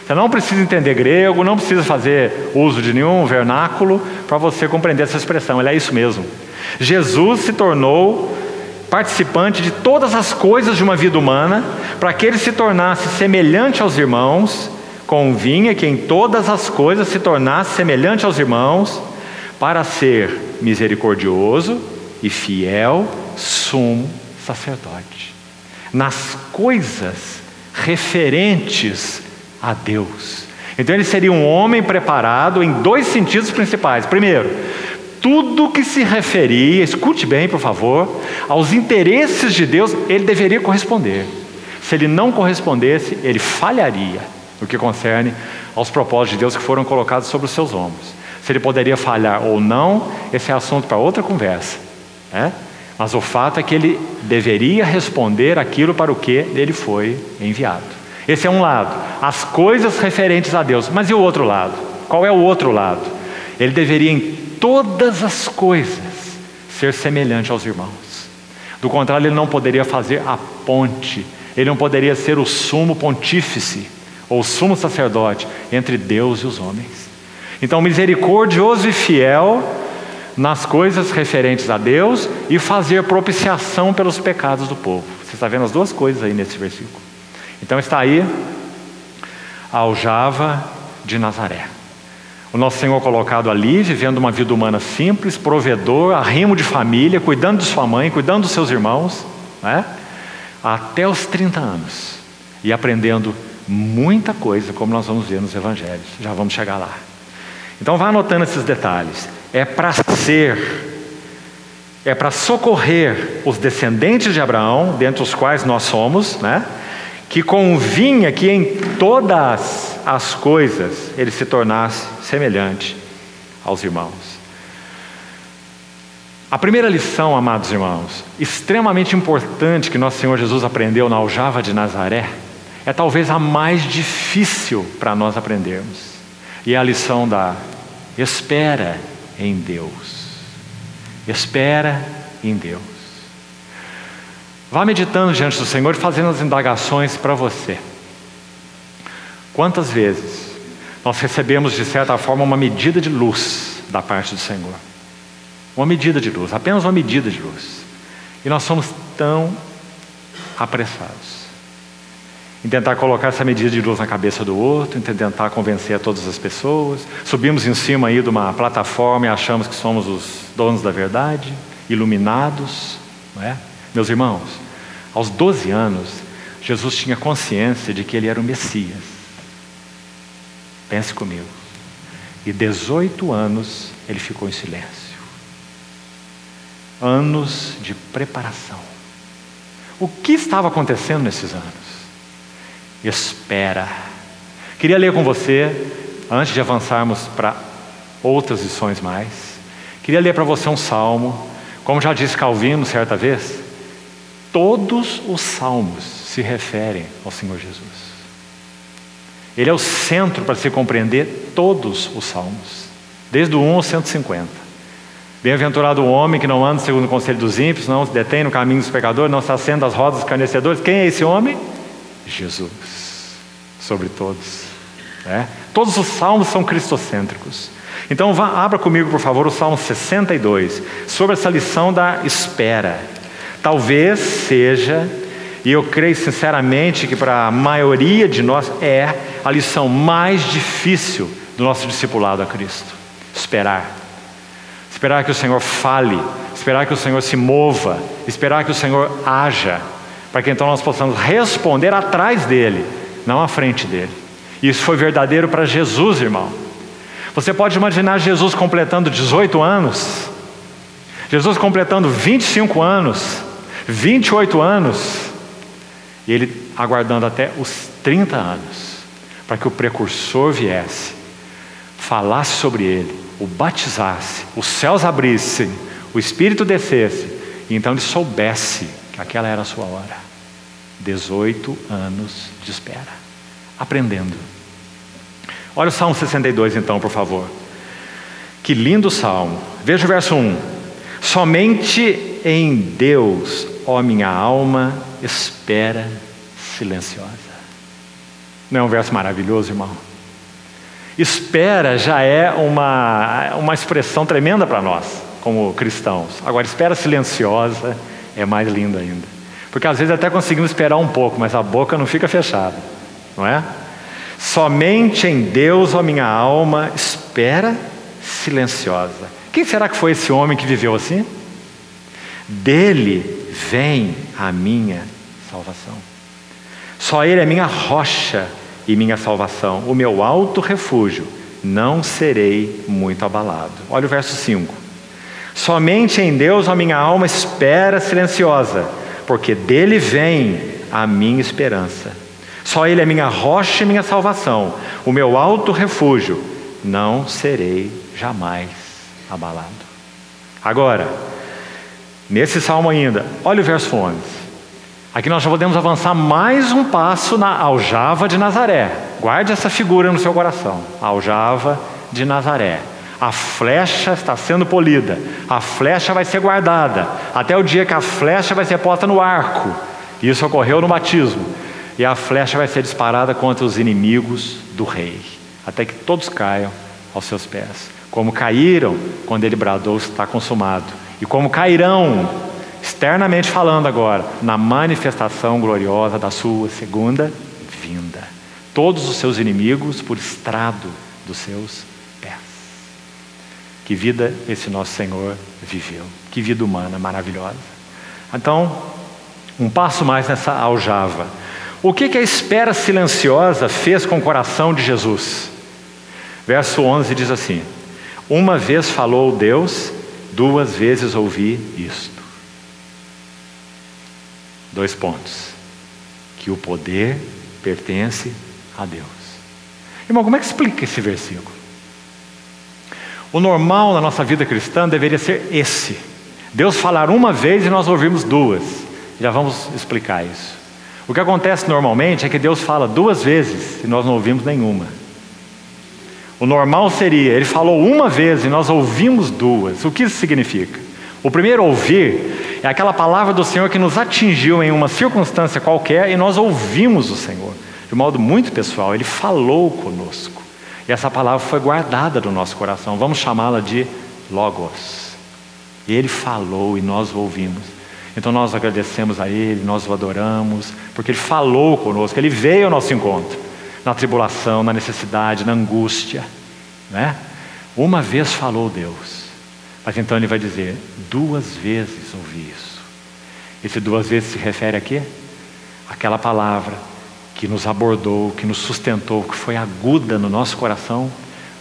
Você não precisa entender grego, não precisa fazer uso de nenhum vernáculo para você compreender essa expressão. Ela é isso mesmo. Jesus se tornou participante de todas as coisas de uma vida humana, para que ele se tornasse semelhante aos irmãos. Convinha que em todas as coisas se tornasse semelhante aos irmãos, para ser misericordioso e fiel sumo sacerdote nas coisas referentes a Deus. Então ele seria um homem preparado em dois sentidos principais. Primeiro, tudo que se referia, escute bem por favor, aos interesses de Deus, ele deveria corresponder. Se ele não correspondesse, ele falharia no que concerne aos propósitos de Deus que foram colocados sobre os seus ombros. Se ele poderia falhar ou não, esse é assunto para outra conversa, né? Mas o fato é que ele deveria responder aquilo para o que ele foi enviado. Esse é um lado, as coisas referentes a Deus. Mas e o outro lado? Qual é o outro lado? Ele deveria em todas as coisas ser semelhante aos irmãos. Do contrário, ele não poderia fazer a ponte, ele não poderia ser o sumo pontífice ou sumo sacerdote entre Deus e os homens. Então, misericordioso e fiel nas coisas referentes a Deus e fazer propiciação pelos pecados do povo. Você está vendo as duas coisas aí nesse versículo. Então está aí a aljava de Nazaré. O nosso Senhor colocado ali, vivendo uma vida humana simples, provedor, arrimo de família, cuidando de sua mãe, cuidando dos seus irmãos, né? Até os 30 anos. E aprendendo muita coisa, como nós vamos ver nos evangelhos. Já vamos chegar lá. Então vá anotando esses detalhes. É para socorrer os descendentes de Abraão, dentre os quais nós somos, né? Que convinha que em todas as coisas ele se tornasse semelhante aos irmãos. A primeira lição, amados irmãos, extremamente importante que nosso Senhor Jesus aprendeu na aljava de Nazaré, é talvez a mais difícil para nós aprendermos. E é a lição da espera em Deus. Espera em Deus. Vá meditando diante do Senhor e fazendo as indagações para você. Quantas vezes nós recebemos, de certa forma, uma medida de luz da parte do Senhor? Uma medida de luz, apenas uma medida de luz. E nós somos tão apressados em tentar colocar essa medida de luz na cabeça do outro, em tentar convencer a todas as pessoas. Subimos em cima aí de uma plataforma e achamos que somos os donos da verdade, iluminados, não é? Meus irmãos, aos 12 anos, Jesus tinha consciência de que ele era o Messias. Pense comigo. E 18 anos ele ficou em silêncio. Anos de preparação. O que estava acontecendo nesses anos? Espera. Queria ler com você, antes de avançarmos para outras lições mais, queria ler para você um salmo. Como já disse Calvino certa vez, todos os salmos se referem ao Senhor Jesus. Ele é o centro para se compreender todos os salmos, desde o 1 ao 150. Bem-aventurado o homem que não anda segundo o conselho dos ímpios, não se detém no caminho dos pecadores, não se assenta às rodas dos escarnecedores. Quem é esse homem? Jesus, sobre todos, né? Todos os salmos são cristocêntricos. Então abra comigo por favor o Salmo 62, sobre essa lição da espera. Talvez seja, e eu creio sinceramente que para a maioria de nós é a lição mais difícil do nosso discipulado a Cristo. Esperar que o Senhor fale, esperar que o Senhor se mova, esperar que o Senhor haja, para que então nós possamos responder atrás dele, não à frente dele. Isso foi verdadeiro para Jesus, irmão. Você pode imaginar Jesus completando 18 anos, Jesus completando 25 anos, 28 anos, e ele aguardando até os 30 anos, para que o precursor viesse falasse sobre ele, o batizasse, os céus abrissem, o Espírito descesse, e então ele soubesse que aquela era a sua hora. 18 anos de espera, aprendendo. Olha o Salmo 62 então, por favor. Que lindo salmo. Veja o verso 1. Somente em Deus, ó minha alma, espera silenciosa. Não é um verso maravilhoso, irmão? Espera já é uma expressão tremenda para nós, como cristãos. Agora, espera silenciosa é mais linda ainda. Porque às vezes até conseguimos esperar um pouco, mas a boca não fica fechada, não é? Somente em Deus, ó minha alma, espera silenciosa. Quem será que foi esse homem que viveu assim? Dele vem a minha salvação. Só Ele é minha rocha e minha salvação, o meu alto refúgio, não serei muito abalado. Olha o verso 5. Somente em Deus a minha alma espera silenciosa, porque dele vem a minha esperança. Só Ele é minha rocha e minha salvação, o meu alto refúgio, não serei jamais abalado. Agora, nesse salmo ainda, olha o verso 11. Aqui nós já podemos avançar mais um passo na aljava de Nazaré. Guarde essa figura no seu coração. A aljava de Nazaré. A flecha está sendo polida. A flecha vai ser guardada até o dia que a flecha vai ser posta no arco. Isso ocorreu no batismo. E a flecha vai ser disparada contra os inimigos do rei, até que todos caiam aos seus pés. Como caíram quando ele bradou, está consumado. E como cairão, externamente falando agora, na manifestação gloriosa da sua segunda vinda. Todos os seus inimigos por estrado dos seus pés. Que vida esse nosso Senhor viveu. Que vida humana maravilhosa. Então, um passo mais nessa aljava. O que a espera silenciosa fez com o coração de Jesus? Verso 11 diz assim: uma vez falou Deus, 2 vezes ouvi isto. 2 pontos. Que o poder pertence a Deus. Irmão, como é que explica esse versículo? O normal na nossa vida cristã deveria ser esse: Deus falar uma vez e nós ouvirmos 2. Já vamos explicar isso. O que acontece normalmente é que Deus fala 2 vezes e nós não ouvimos nenhuma. O normal seria, Ele falou uma vez e nós ouvimos 2. O que isso significa? O primeiro ouvir é aquela palavra do Senhor que nos atingiu em uma circunstância qualquer e nós ouvimos o Senhor. De modo muito pessoal, Ele falou conosco. E essa palavra foi guardada no nosso coração. Vamos chamá-la de Logos. E Ele falou e nós o ouvimos. Então nós agradecemos a Ele, nós o adoramos, porque Ele falou conosco, Ele veio ao nosso encontro, na tribulação, na necessidade, na angústia, né? Uma vez falou Deus, mas então Ele vai dizer, 2 vezes ouvi isso. Esse 2 vezes se refere a quê? Aquela palavra que nos abordou, que nos sustentou, que foi aguda no nosso coração.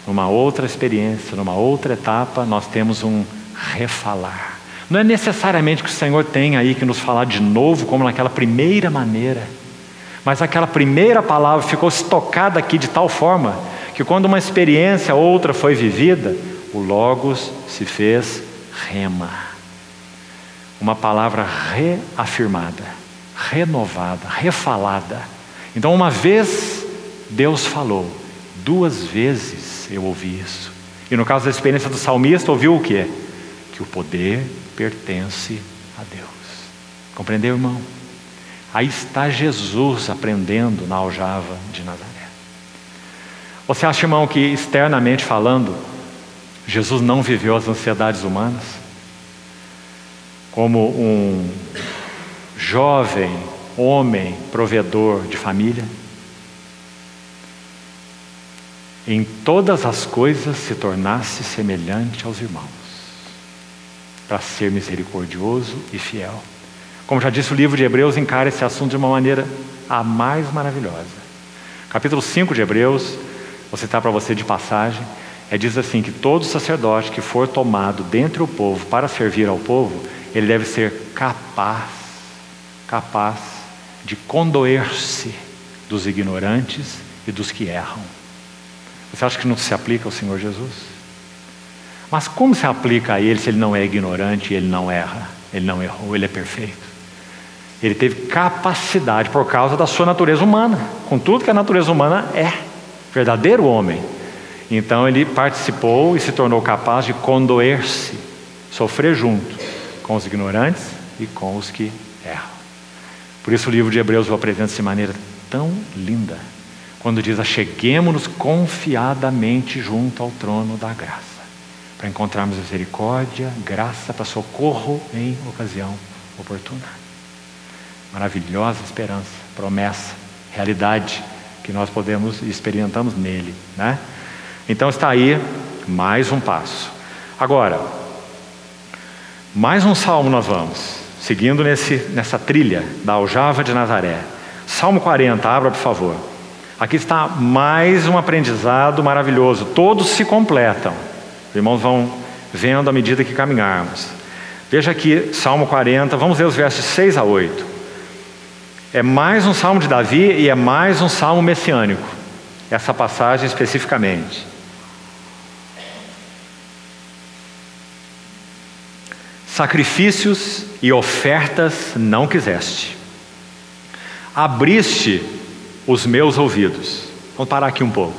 Numa outra experiência, numa outra etapa, nós temos um refalar. Não é necessariamente que o Senhor tenha aí que nos falar de novo, como naquela primeira maneira, mas aquela primeira palavra ficou estocada aqui de tal forma, que quando uma experiência outra foi vivida, o Logos se fez rema. Uma palavra reafirmada, renovada, refalada. Então uma vez Deus falou, 2 vezes eu ouvi isso. E no caso da experiência do salmista, ouviu o quê? Que o poder pertence a Deus. Compreendeu, irmão? Aí está Jesus aprendendo na aljava de Nazaré. Você acha, irmão, que externamente falando, Jesus não viveu as ansiedades humanas? Como um jovem homem provedor de família? Em todas as coisas se tornasse semelhante aos irmãos, para ser misericordioso e fiel. Como já disse, o livro de Hebreus encara esse assunto de uma maneira a mais maravilhosa. Capítulo 5 de Hebreus, vou citar para você de passagem, diz assim, que todo sacerdote que for tomado dentre o povo para servir ao povo, ele deve ser capaz de condoer-se dos ignorantes e dos que erram. Você acha que não se aplica ao Senhor Jesus? Mas como se aplica a Ele se Ele não é ignorante, Ele não erra, Ele não errou, Ele é perfeito? Ele teve capacidade por causa da sua natureza humana, com tudo que a natureza humana é, verdadeiro homem. Então Ele participou e se tornou capaz de condoer-se, sofrer junto com os ignorantes e com os que erram. Por isso o livro de Hebreus o apresenta de maneira tão linda, quando diz: acheguemo-nos confiadamente junto ao trono da graça, para encontrarmos misericórdia, graça para socorro em ocasião oportuna. Maravilhosa esperança, promessa, realidade que nós podemos e experimentamos nele, né? Então está aí mais um passo. Agora, mais um salmo nós vamos, seguindo nessa trilha da aljava de Nazaré. Salmo 40, abra por favor. Aqui está mais um aprendizado maravilhoso. Todos se completam. Os irmãos vão vendo à medida que caminharmos. Veja aqui, Salmo 40, vamos ver os versos 6 a 8. É mais um salmo de Davi e é mais um salmo messiânico. Essa passagem especificamente. Sacrifícios e ofertas não quiseste. Abriste os meus ouvidos. Vamos parar aqui um pouco.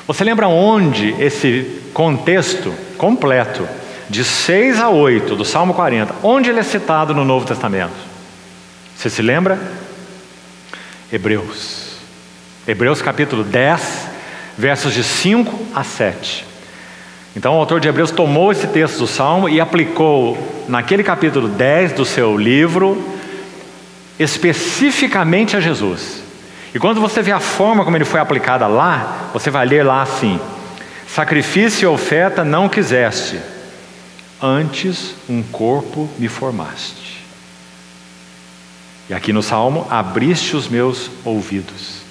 Você lembra onde esse contexto completo, de 6 a 8 do Salmo 40, onde ele é citado no Novo Testamento? Você se lembra? Hebreus. Hebreus capítulo 10, versos de 5 a 7. Então o autor de Hebreus tomou esse texto do Salmo e aplicou naquele capítulo 10 do seu livro especificamente a Jesus. E quando você vê a forma como ele foi aplicada lá, você vai ler lá assim: sacrifício e oferta não quiseste, antes um corpo me formaste. E aqui no Salmo, abriste os meus ouvidos.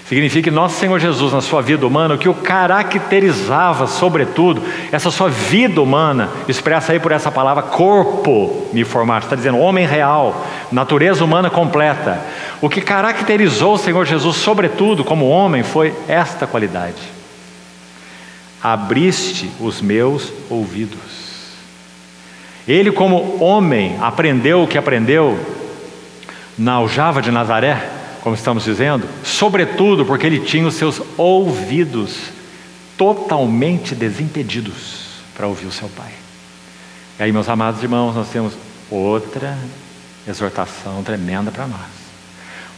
Significa que nosso Senhor Jesus, na sua vida humana, o que o caracterizava, sobretudo, essa sua vida humana, expressa aí por essa palavra, corpo me formaste. Está dizendo homem real, natureza humana completa. O que caracterizou o Senhor Jesus, sobretudo, como homem, foi esta qualidade: abriste os meus ouvidos. Ele, como homem, aprendeu o que aprendeu na aljava de Nazaré, como estamos dizendo, sobretudo porque ele tinha os seus ouvidos totalmente desimpedidos para ouvir o seu Pai. E aí, meus amados irmãos, nós temos outra exortação tremenda para nós.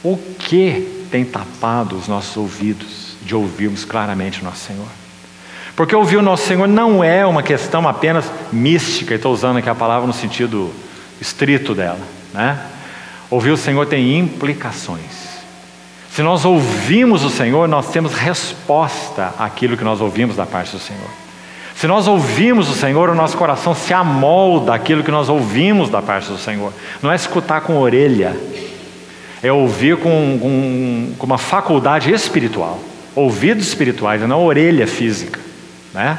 O que tem tapado os nossos ouvidos de ouvirmos claramente o nosso Senhor? Porque ouvir o nosso Senhor não é uma questão apenas mística, e estou usando aqui a palavra no sentido estrito dela, né? Ouvir o Senhor tem implicações. Se nós ouvimos o Senhor, nós temos resposta àquilo que nós ouvimos da parte do Senhor. Se nós ouvimos o Senhor, o nosso coração se amolda àquilo que nós ouvimos da parte do Senhor. Não é escutar com a orelha, é ouvir com uma faculdade espiritual. Ouvidos espirituais, não orelha física, né?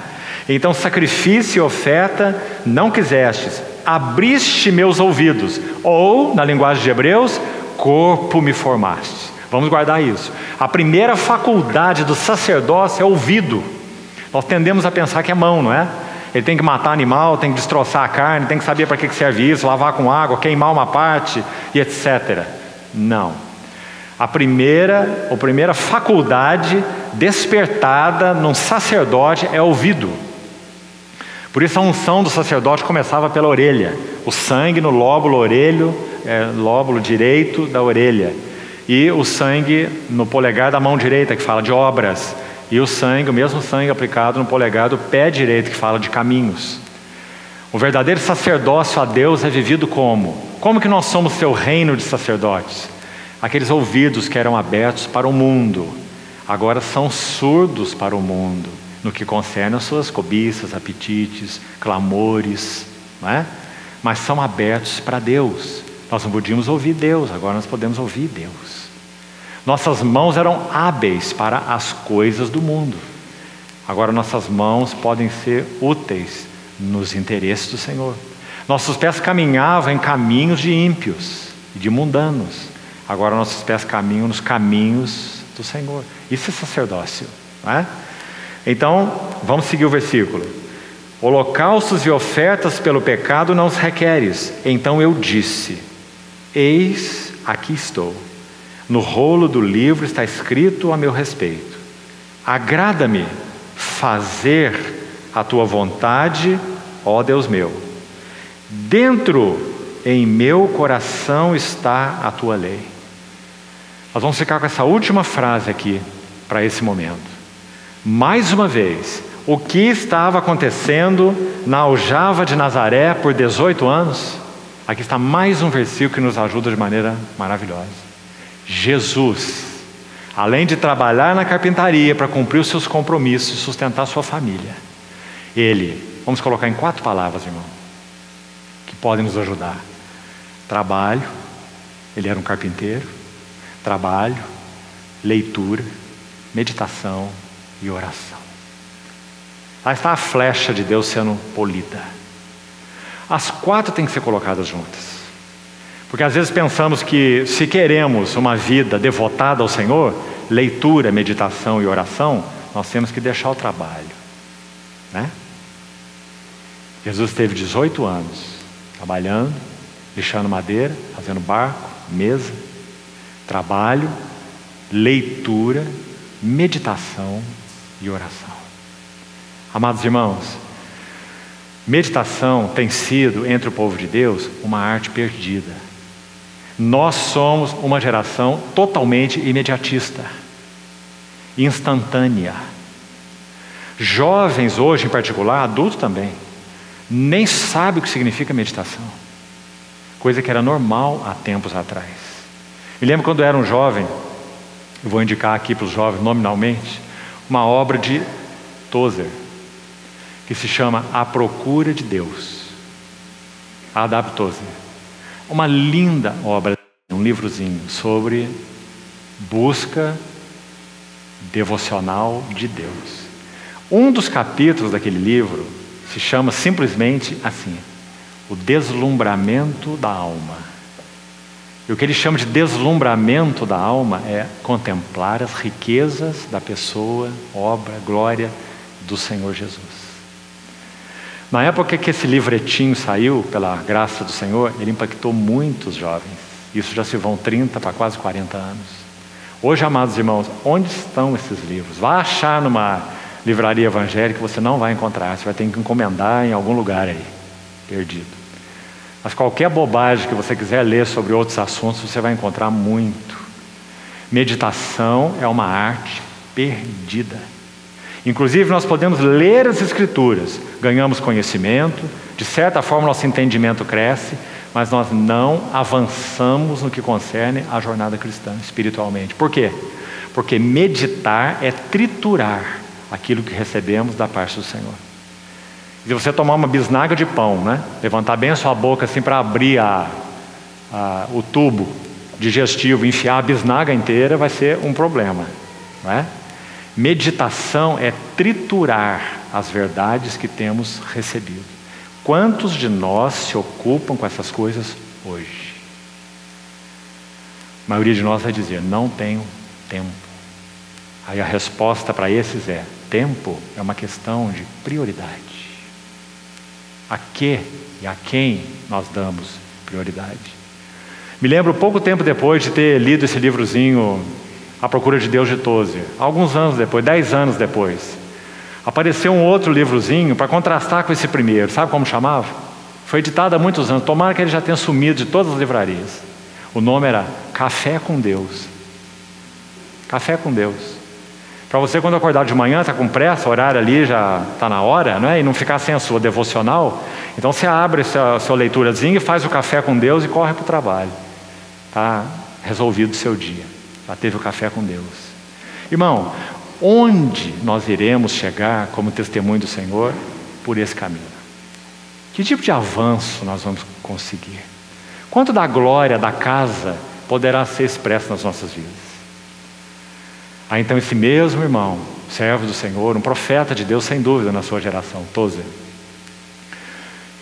Então, sacrifício e oferta não quisestes, abriste meus ouvidos. Ou, na linguagem de Hebreus, corpo me formaste. Vamos guardar isso. A primeira faculdade do sacerdócio é ouvido. Nós tendemos a pensar que é mão, não é? Ele tem que matar animal, tem que destroçar a carne, tem que saber para que serve isso, lavar com água, queimar uma parte e etc. Não. A primeira faculdade despertada num sacerdote é ouvido. Por isso a unção do sacerdote começava pela orelha. O sangue no lóbulo direito da orelha. E o sangue no polegar da mão direita, que fala de obras. E o mesmo sangue aplicado no polegar do pé direito, que fala de caminhos. O verdadeiro sacerdócio a Deus é vivido como? Como que nós somos seu reino de sacerdotes? Aqueles ouvidos que eram abertos para o mundo, agora são surdos para o mundo, no que concerne as suas cobiças, apetites, clamores, não é? Mas são abertos para Deus. Nós não podíamos ouvir Deus, agora nós podemos ouvir Deus. Nossas mãos eram hábeis para as coisas do mundo. Agora nossas mãos podem ser úteis nos interesses do Senhor. Nossos pés caminhavam em caminhos de ímpios e de mundanos. Agora nossos pés caminham nos caminhos do Senhor. Isso é sacerdócio, não é? Então, vamos seguir o versículo. Holocaustos e ofertas pelo pecado não os requeres. Então eu disse: eis, aqui estou. No rolo do livro está escrito a meu respeito. Agrada-me fazer a tua vontade, ó Deus meu. Dentro em meu coração está a tua lei. Nós vamos ficar com essa última frase aqui para esse momento. Mais uma vez, o que estava acontecendo na aljava de Nazaré por 18 anos? Aqui está mais um versículo que nos ajuda de maneira maravilhosa. Jesus, além de trabalhar na carpintaria para cumprir os seus compromissos e sustentar a sua família, ele, vamos colocar em 4 palavras, irmão, que podem nos ajudar. Trabalho, ele era um carpinteiro. Trabalho, leitura, meditação e oração. Lá está a flecha de Deus sendo polida. As 4 têm que ser colocadas juntas. Porque às vezes pensamos que se queremos uma vida devotada ao Senhor, leitura, meditação e oração, nós temos que deixar o trabalho, né? Jesus teve 18 anos trabalhando, lixando madeira, fazendo barco, mesa, trabalho, leitura, meditação e oração. Amados irmãos, meditação tem sido, entre o povo de Deus, uma arte perdida. Nós somos uma geração totalmente imediatista, instantânea. Jovens hoje, em particular, adultos também, nem sabem o que significa meditação. Coisa que era normal há tempos atrás. Me lembro quando eu era um jovem, eu vou indicar aqui para os jovens nominalmente, uma obra de Tozer, que se chama A Procura de Deus. A.W. Tozer. Uma linda obra, um livrozinho sobre busca devocional de Deus. Um dos capítulos daquele livro se chama simplesmente assim: o deslumbramento da alma. E o que ele chama de deslumbramento da alma é contemplar as riquezas da pessoa, obra, glória do Senhor Jesus. Na época que esse livretinho saiu, pela graça do Senhor, ele impactou muitos jovens. Isso já se vão 30 para quase 40 anos. Hoje, amados irmãos, onde estão esses livros? Vá achar numa livraria evangélica, você não vai encontrar. Você vai ter que encomendar em algum lugar aí, perdido. Mas qualquer bobagem que você quiser ler sobre outros assuntos, você vai encontrar muito. Meditação é uma arte perdida. Inclusive, nós podemos ler as Escrituras, ganhamos conhecimento, de certa forma nosso entendimento cresce, mas nós não avançamos no que concerne a jornada cristã, espiritualmente. Por quê? Porque meditar é triturar aquilo que recebemos da parte do Senhor. Se você tomar uma bisnaga de pão, né? Levantar bem a sua boca assim para abrir o tubo digestivo, enfiar a bisnaga inteira, vai ser um problema, não é? Meditação é triturar as verdades que temos recebido. Quantos de nós se ocupam com essas coisas hoje? A maioria de nós vai dizer: não tenho tempo. Aí a resposta para esses é: tempo é uma questão de prioridade. A que e a quem nós damos prioridade? Me lembro pouco tempo depois de ter lido esse livrozinho A Procura de Deus de Tozer, alguns anos depois, 10 anos depois, apareceu um outro livrozinho para contrastar com esse primeiro. Sabe como chamava? Foi editado há muitos anos, tomara que ele já tenha sumido de todas as livrarias. O nome era Café com Deus. Café com Deus. Para você, quando acordar de manhã, está com pressa, o horário ali já está na hora, não é? E não ficar sem a sua devocional, então você abre a sua leiturazinha e faz o café com Deus e corre para o trabalho. Está resolvido o seu dia. Já teve o café com Deus. Irmão, onde nós iremos chegar como testemunho do Senhor? Por esse caminho. Que tipo de avanço nós vamos conseguir? Quanto da glória da casa poderá ser expresso nas nossas vidas? Aí então esse mesmo irmão, servo do Senhor, um profeta de Deus sem dúvida na sua geração, Tozer,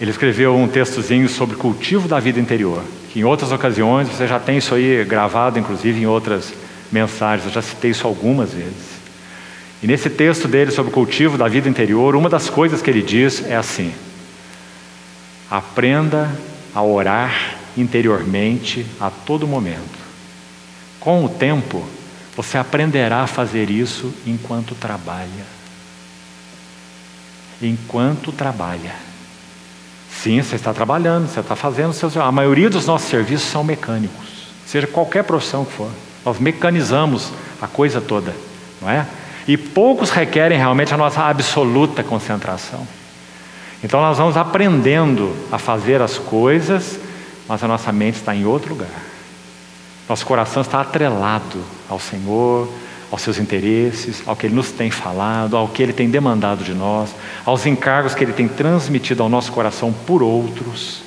ele escreveu um textozinho sobre cultivo da vida interior, que em outras ocasiões, você já tem isso aí gravado, inclusive em outras mensagens, eu já citei isso algumas vezes. E nesse texto dele sobre o cultivo da vida interior, uma das coisas que ele diz é assim: aprenda a orar interiormente a todo momento. Com o tempo, você aprenderá a fazer isso enquanto trabalha. Enquanto trabalha. Sim, você está trabalhando, você está fazendo o seu... A maioria dos nossos serviços são mecânicos, seja qualquer profissão que for. Nós mecanizamos a coisa toda, não é? E poucos requerem realmente a nossa absoluta concentração. Então nós vamos aprendendo a fazer as coisas, mas a nossa mente está em outro lugar. Nosso coração está atrelado ao Senhor, aos seus interesses, ao que Ele nos tem falado, ao que Ele tem demandado de nós, aos encargos que Ele tem transmitido ao nosso coração por outros,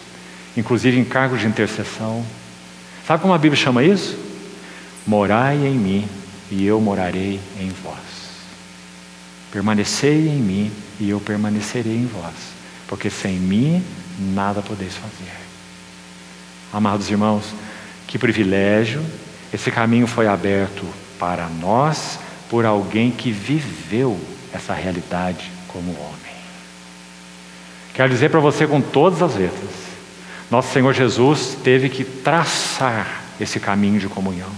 inclusive encargos de intercessão. Sabe como a Bíblia chama isso? Morai em mim e eu morarei em vós. Permanecei em mim e eu permanecerei em vós, porque sem mim nada podeis fazer. Amados irmãos, que privilégio! Esse caminho foi aberto para nós por alguém que viveu essa realidade como homem. Quero dizer para você com todas as letras, nosso Senhor Jesus teve que traçar esse caminho de comunhão,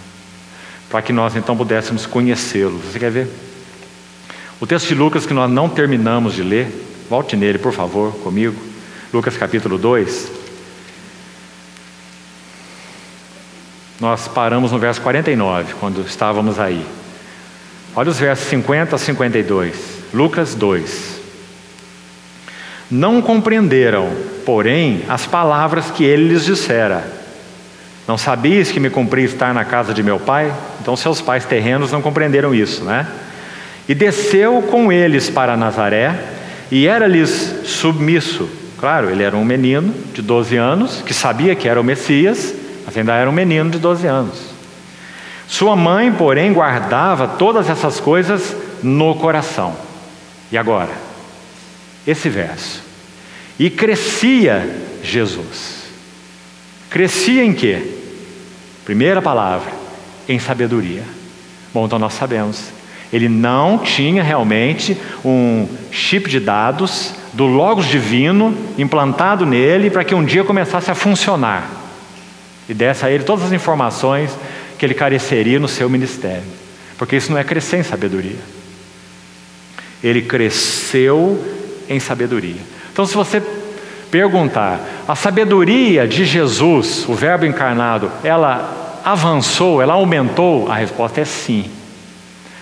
para que nós então pudéssemos conhecê-lo. Você quer ver? O texto de Lucas que nós não terminamos de ler, volte nele por favor comigo, Lucas capítulo 2. Nós paramos no verso 49, quando estávamos aí. Olha os versos 50 a 52. Lucas 2. Não compreenderam, porém, as palavras que ele lhes dissera. Não sabias que me cumpria estar na casa de meu pai? Então seus pais terrenos não compreenderam isso, né? E desceu com eles para Nazaré, e era-lhes submisso. Claro, ele era um menino de 12 anos, que sabia que era o Messias, mas ainda era um menino de 12 anos. Sua mãe, porém, guardava todas essas coisas no coração. E agora? Esse verso. E crescia Jesus. Crescia em quê? Primeira palavra, em sabedoria. Bom, então nós sabemos. Ele não tinha realmente um chip de dados do Logos divino implantado nele para que um dia começasse a funcionar e desse a ele todas as informações que ele careceria no seu ministério, porque isso não é crescer em sabedoria. Ele cresceu em sabedoria. Então, se você perguntar, a sabedoria de Jesus, o Verbo encarnado, ela avançou, ela aumentou? A resposta é sim,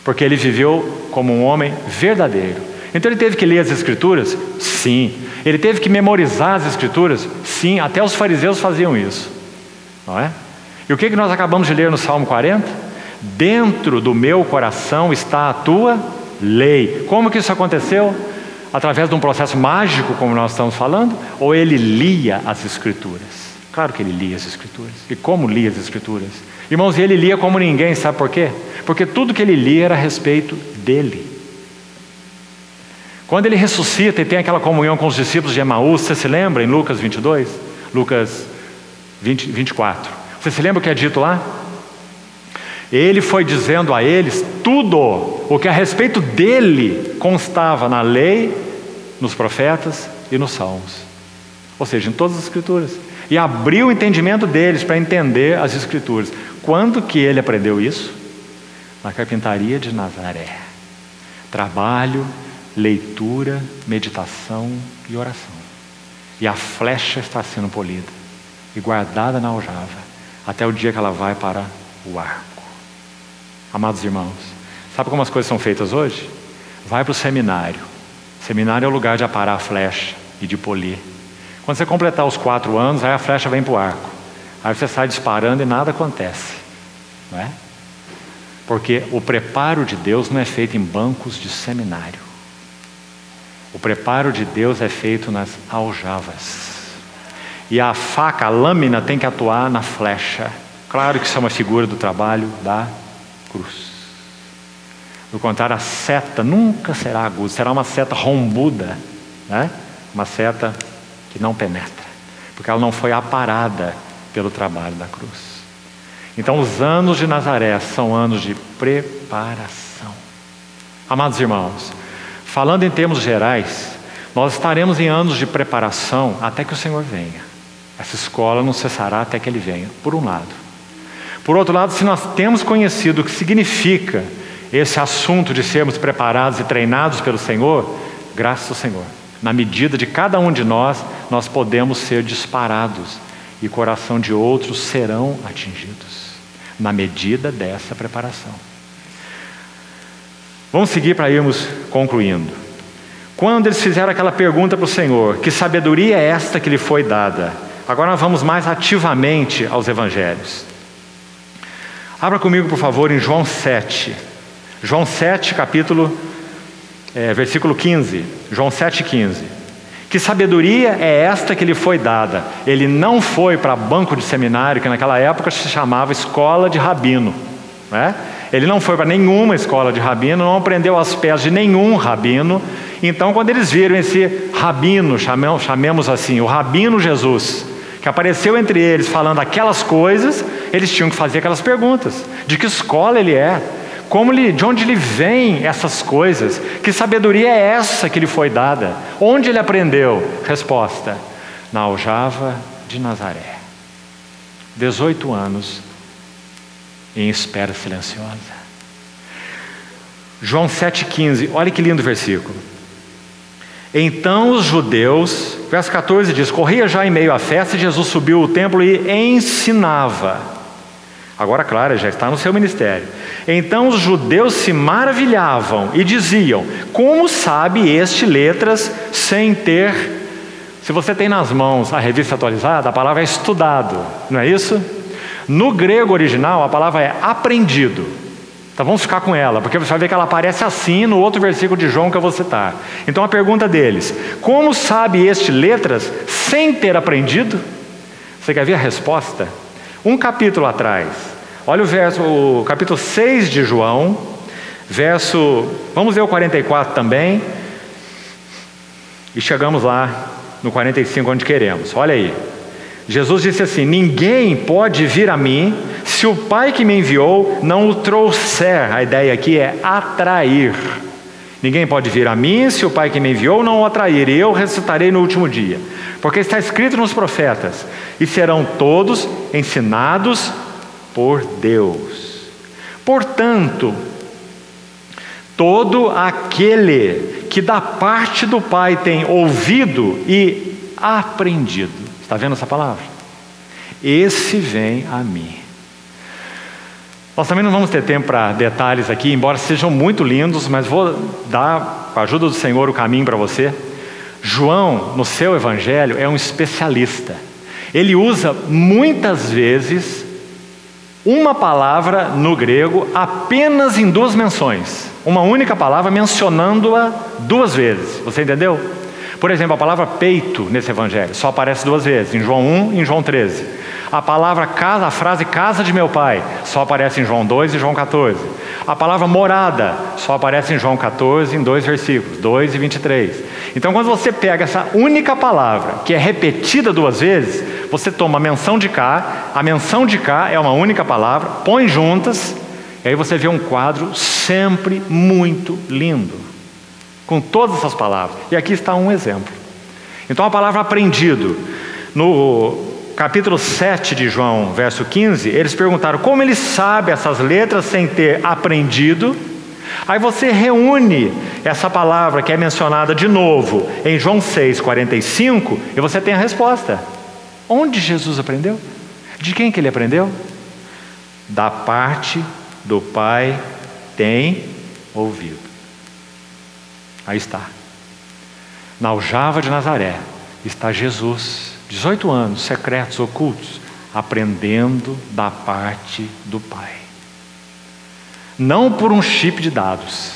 porque ele viveu como um homem verdadeiro. Então ele teve que ler as Escrituras? Sim. Ele teve que memorizar as Escrituras? Sim, até os fariseus faziam isso, não é? E o que nós acabamos de ler no Salmo 40? Dentro do meu coração está a tua lei. Como que isso aconteceu? Através de um processo mágico, como nós estamos falando? Ou ele lia as Escrituras? Claro que ele lia as Escrituras. E como lia as Escrituras? Irmãos, ele lia como ninguém, sabe por quê? Porque tudo que ele lia era a respeito dele. Quando ele ressuscita e tem aquela comunhão com os discípulos de Emaús, você se lembra em Lucas 22? Lucas 24. Você se lembra o que é dito lá? Ele foi dizendo a eles tudo o que a respeito dele constava na lei, nos profetas e nos salmos. Ou seja, em todas as Escrituras. E abriu o entendimento deles para entender as Escrituras. Quando que ele aprendeu isso? Na carpintaria de Nazaré. Trabalho, leitura, meditação e oração. E a flecha está sendo polida e guardada na aljava até o dia que ela vai para o arco. Amados irmãos, sabe como as coisas são feitas hoje? Vai para o seminário. Seminário é o lugar de aparar a flecha e de polir. Quando você completar os 4 anos, aí a flecha vem para o arco. Aí você sai disparando e nada acontece, não é? Porque o preparo de Deus não é feito em bancos de seminário. O preparo de Deus é feito nas aljavas. E a faca, a lâmina tem que atuar na flecha. Claro que isso é uma figura do trabalho da cruz. Do contrário, a seta nunca será aguda, será uma seta rombuda, né? Uma seta que não penetra, porque ela não foi aparada pelo trabalho da cruz. Então os anos de Nazaré são anos de preparação. Amados irmãos, falando em termos gerais, nós estaremos em anos de preparação até que o Senhor venha. Essa escola não cessará até que Ele venha, por um lado. Por outro lado, se nós temos conhecido o que significa esse assunto de sermos preparados e treinados pelo Senhor, graças ao Senhor, na medida de cada um de nós, nós podemos ser disparados e o coração de outros serão atingidos, na medida dessa preparação. Vamos seguir para irmos concluindo. Quando eles fizeram aquela pergunta para o Senhor, que sabedoria é esta que lhe foi dada? Agora nós vamos mais ativamente aos evangelhos. Abra comigo, por favor, em João 7. João 7, versículo 15. João 7,15. Que sabedoria é esta que lhe foi dada? Ele não foi para banco de seminário, que naquela época se chamava escola de rabino, né? Ele não foi para nenhuma escola de rabino, não aprendeu aos pés de nenhum rabino. Então, quando eles viram esse rabino, chamemos assim, o rabino Jesus, que apareceu entre eles falando aquelas coisas, eles tinham que fazer aquelas perguntas. De que escola ele é? De onde lhe vêm essas coisas? Que sabedoria é essa que lhe foi dada? Onde ele aprendeu? Resposta: na aljava de Nazaré. 18 anos em espera silenciosa. João 7,15, olha que lindo versículo. Então os judeus, verso 14 diz: corria já em meio à festa e Jesus subiu ao templo e ensinava. Agora, claro, já está no seu ministério. Então os judeus se maravilhavam e diziam: como sabe este letras sem ter... Se você tem nas mãos a revista atualizada, a palavra é estudado, não é isso? No grego original, a palavra é aprendido. Então vamos ficar com ela, porque você vai ver que ela aparece assim no outro versículo de João que eu vou citar. Então a pergunta deles: como sabe este letras sem ter aprendido? Você quer ver a resposta? Um capítulo atrás, olha o capítulo 6 de João, vamos ver o 44 também, e chegamos lá no 45 onde queremos. Olha aí, Jesus disse assim: ninguém pode vir a mim se o Pai que me enviou não o trouxer. A ideia aqui é atrair. Ninguém pode vir a mim se o Pai que me enviou não o atrair, e eu ressuscitarei no último dia. Porque está escrito nos profetas: e serão todos ensinados por Deus. Portanto, todo aquele que da parte do Pai tem ouvido e aprendido, está vendo essa palavra? Esse vem a mim. Nós também não vamos ter tempo para detalhes aqui, embora sejam muito lindos, mas vou dar, com a ajuda do Senhor, o caminho para você. João, no seu evangelho, é um especialista. Ele usa muitas vezes uma palavra no grego apenas em duas menções. Uma única palavra mencionando-a duas vezes. Você entendeu? Por exemplo, a palavra peito nesse evangelho só aparece duas vezes, em João 1 e em João 13. A palavra casa, a frase casa de meu pai, só aparece em João 2 e João 14. A palavra morada só aparece em João 14, em 2 versículos, 2 e 23. Então, quando você pega essa única palavra, que é repetida duas vezes, você toma a menção de cá é uma única palavra, põe juntas, e aí você vê um quadro sempre muito lindo, com todas essas palavras. E aqui está um exemplo. Então, a palavra aprendido, no capítulo 7 de João, verso 15, eles perguntaram como ele sabe essas letras sem ter aprendido. Aí você reúne essa palavra que é mencionada de novo em João 6,45 e você tem a resposta. Onde Jesus aprendeu? De quem que ele aprendeu? Da parte do Pai tem ouvido. Aí está. Na aljava de Nazaré está Jesus, 18 anos, secretos, ocultos, aprendendo da parte do Pai. Não por um chip de dados,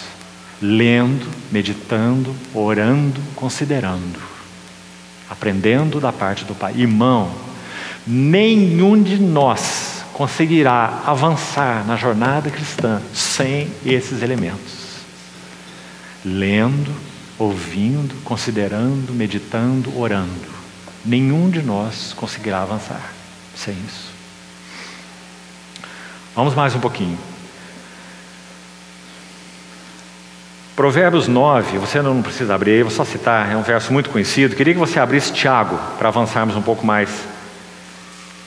lendo, meditando, orando, considerando, aprendendo da parte do Pai. Irmão, nenhum de nós conseguirá avançar na jornada cristã sem esses elementos. Lendo, ouvindo, considerando, meditando, orando. Nenhum de nós conseguirá avançar sem isso. Vamos mais um pouquinho. Provérbios 9, você não precisa abrir, eu vou só citar, é um verso muito conhecido. Queria que você abrisse Tiago, para avançarmos um pouco mais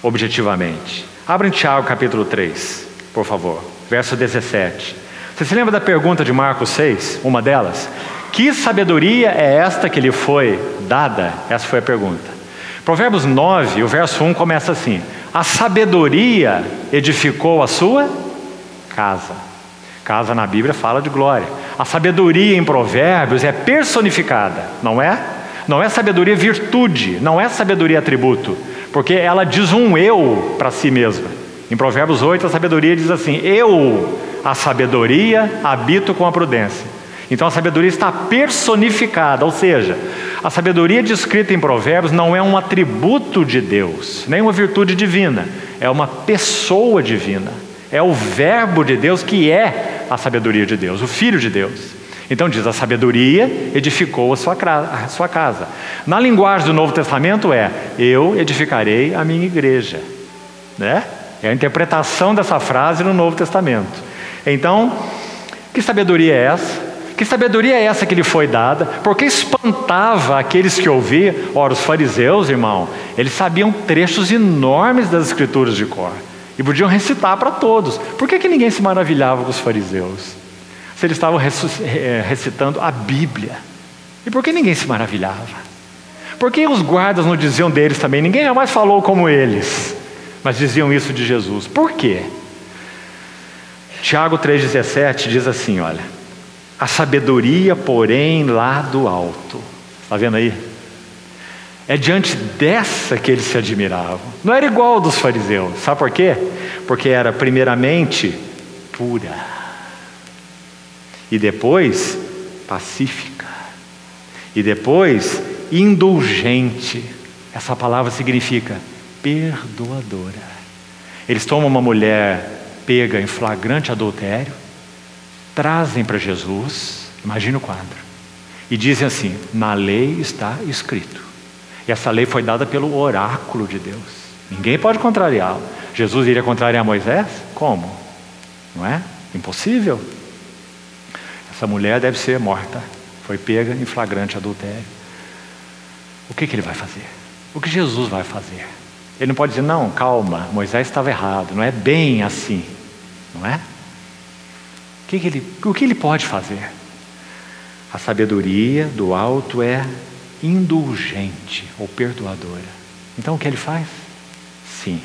objetivamente. Abra em Tiago capítulo 3, por favor, verso 17. Você se lembra da pergunta de Marcos 6, uma delas? Que sabedoria é esta que lhe foi dada? Essa foi a pergunta. Provérbios 9, o verso 1 começa assim: a sabedoria edificou a sua casa. Casa na Bíblia fala de glória. A sabedoria em Provérbios é personificada, não é? Não é sabedoria virtude, não é sabedoria atributo, porque ela diz um eu para si mesma. Em Provérbios 8 a sabedoria diz assim: eu, a sabedoria, habito com a prudência. Então a sabedoria está personificada, ou seja, a sabedoria descrita em Provérbios não é um atributo de Deus, nem uma virtude divina, é uma pessoa divina. É o verbo de Deus que é a sabedoria de Deus, o Filho de Deus. Então diz, a sabedoria edificou a sua casa. Na linguagem do Novo Testamento eu edificarei a minha igreja, né? É a interpretação dessa frase no Novo Testamento. Então, que sabedoria é essa? Que sabedoria é essa que lhe foi dada? Porque espantava aqueles que ouviam. Ora, os fariseus, irmão, eles sabiam trechos enormes das Escrituras de cor e podiam recitar para todos. Por que ninguém se maravilhava com os fariseus? Se eles estavam recitando a Bíblia. E por que ninguém se maravilhava? Por que os guardas não diziam deles também? Ninguém jamais falou como eles, mas diziam isso de Jesus. Por quê? Tiago 3,17 diz assim, olha: a sabedoria, porém, lá do alto. Está vendo aí? É diante dessa que eles se admiravam. Não era igual ao dos fariseus. Sabe por quê? Porque era primeiramente pura, e depois pacífica, e depois indulgente. Essa palavra significa perdoadora. Eles tomam uma mulher pega em flagrante adultério, trazem para Jesus, imagina o quadro, e dizem assim: na lei está escrito. E essa lei foi dada pelo oráculo de Deus. Ninguém pode contrariá-lo. Jesus iria contrariar Moisés? Como? Não é? Impossível. Essa mulher deve ser morta. Foi pega em flagrante adultério. O que ele vai fazer? O que Jesus vai fazer? Ele não pode dizer, não, calma, Moisés estava errado. Não é bem assim. Não é? O que ele pode fazer? A sabedoria do alto é indulgente ou perdoadora. Então o que ele faz? Sim.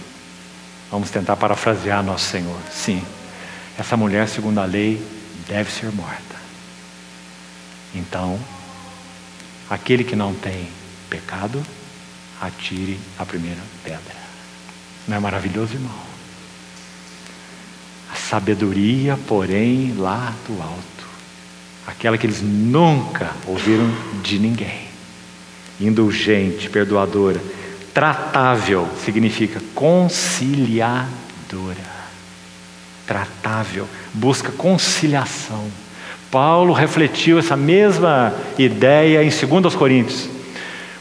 Vamos tentar parafrasear nosso Senhor. Sim. Essa mulher, segundo a lei, deve ser morta. Então, aquele que não tem pecado, atire a primeira pedra. Não é maravilhoso, irmão? A sabedoria, porém, lá do alto. Aquela que eles nunca ouviram de ninguém. Indulgente, perdoadora. Tratável significa conciliadora. Tratável, busca conciliação. Paulo refletiu essa mesma ideia em 2 Coríntios,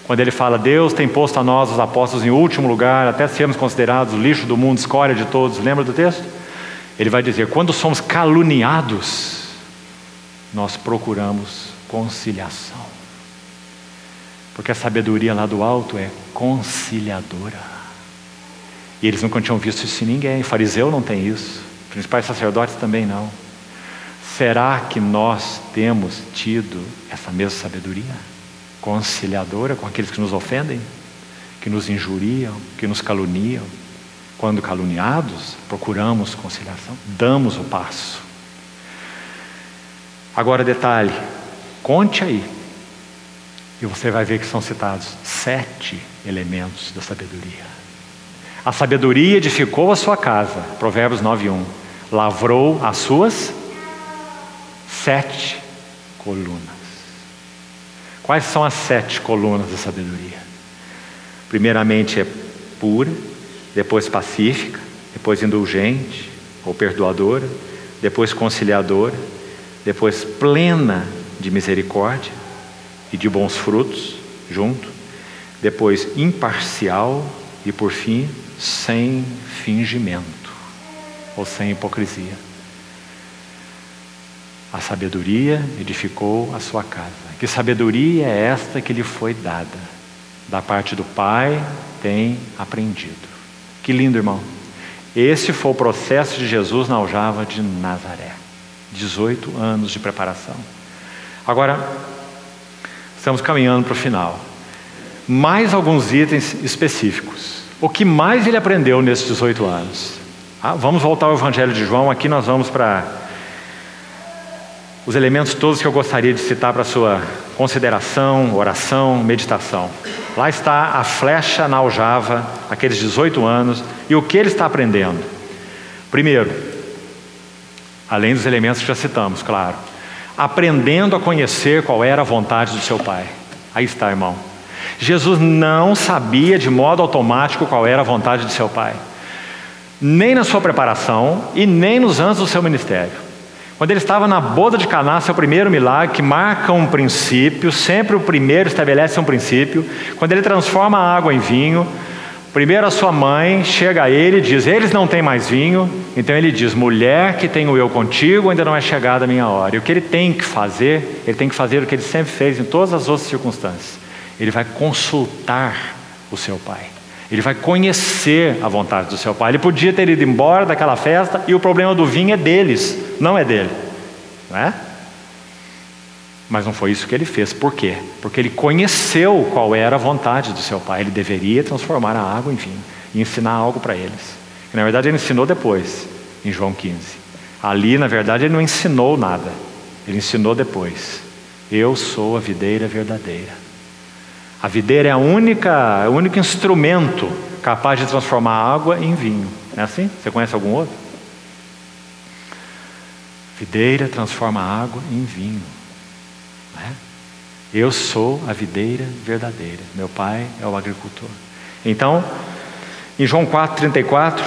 quando ele fala: Deus tem posto a nós, os apóstolos, em último lugar, até sermos considerados o lixo do mundo, escória de todos. Lembra do texto? Ele vai dizer: quando somos caluniados, nós procuramos conciliação. Porque a sabedoria lá do alto é conciliadora. E eles nunca tinham visto isso em ninguém. O fariseu não tem isso. Os principais sacerdotes também não. Será que nós temos tido essa mesma sabedoria? Conciliadora com aqueles que nos ofendem, que nos injuriam, que nos caluniam. Quando caluniados, procuramos conciliação, damos o passo. Agora detalhe, conte aí. E você vai ver que são citados 7 elementos da sabedoria. A sabedoria edificou a sua casa, Provérbios 9:1. Lavrou as suas 7 colunas. Quais são as 7 colunas da sabedoria? Primeiramente é pura, depois pacífica, depois indulgente ou perdoadora, depois conciliadora, depois plena de misericórdia e de bons frutos, junto, depois imparcial e por fim, sem fingimento ou sem hipocrisia. A sabedoria edificou a sua casa. Que sabedoria é esta que lhe foi dada? Da parte do Pai tem aprendido. Que lindo, irmão. Esse foi o processo de Jesus na aljava de Nazaré. 18 anos de preparação. Agora, estamos caminhando para o final. Mais alguns itens específicos. O que mais ele aprendeu nesses 18 anos? Vamos voltar ao Evangelho de João. Aqui nós vamos para os elementos todos que eu gostaria de citar para a sua consideração, oração, meditação. Lá está a flecha na aljava, aqueles 18 anos, e o que ele está aprendendo. Primeiro, além dos elementos que já citamos, claro, aprendendo a conhecer qual era a vontade do seu Pai. Aí está, irmão. Jesus não sabia de modo automático qual era a vontade de seu Pai. Nem na sua preparação e nem nos anos do seu ministério. Quando ele estava na boda de Caná, seu primeiro milagre, que marca um princípio, sempre o primeiro estabelece um princípio. Quando ele transforma a água em vinho, primeiro a sua mãe chega a ele e diz: eles não têm mais vinho. Então ele diz: mulher, que tenho eu contigo, ainda não é chegada a minha hora. E o que ele tem que fazer? Ele tem que fazer o que ele sempre fez em todas as outras circunstâncias. Ele vai consultar o seu Pai. Ele vai conhecer a vontade do seu Pai. Ele podia ter ido embora daquela festa e o problema do vinho é deles, não é dele, não é? Mas não foi isso que ele fez. Por quê? Porque ele conheceu qual era a vontade do seu Pai. Ele deveria transformar a água em vinho e ensinar algo para eles. E, na verdade, ele ensinou depois, em João 15. Ali, na verdade, ele não ensinou nada. Ele ensinou depois. Eu sou a videira verdadeira. A videira é o único instrumento capaz de transformar a água em vinho. Não é assim? Você conhece algum outro? Videira transforma a água em vinho. Não é? Eu sou a videira verdadeira. Meu Pai é o agricultor. Então, em João 4,34,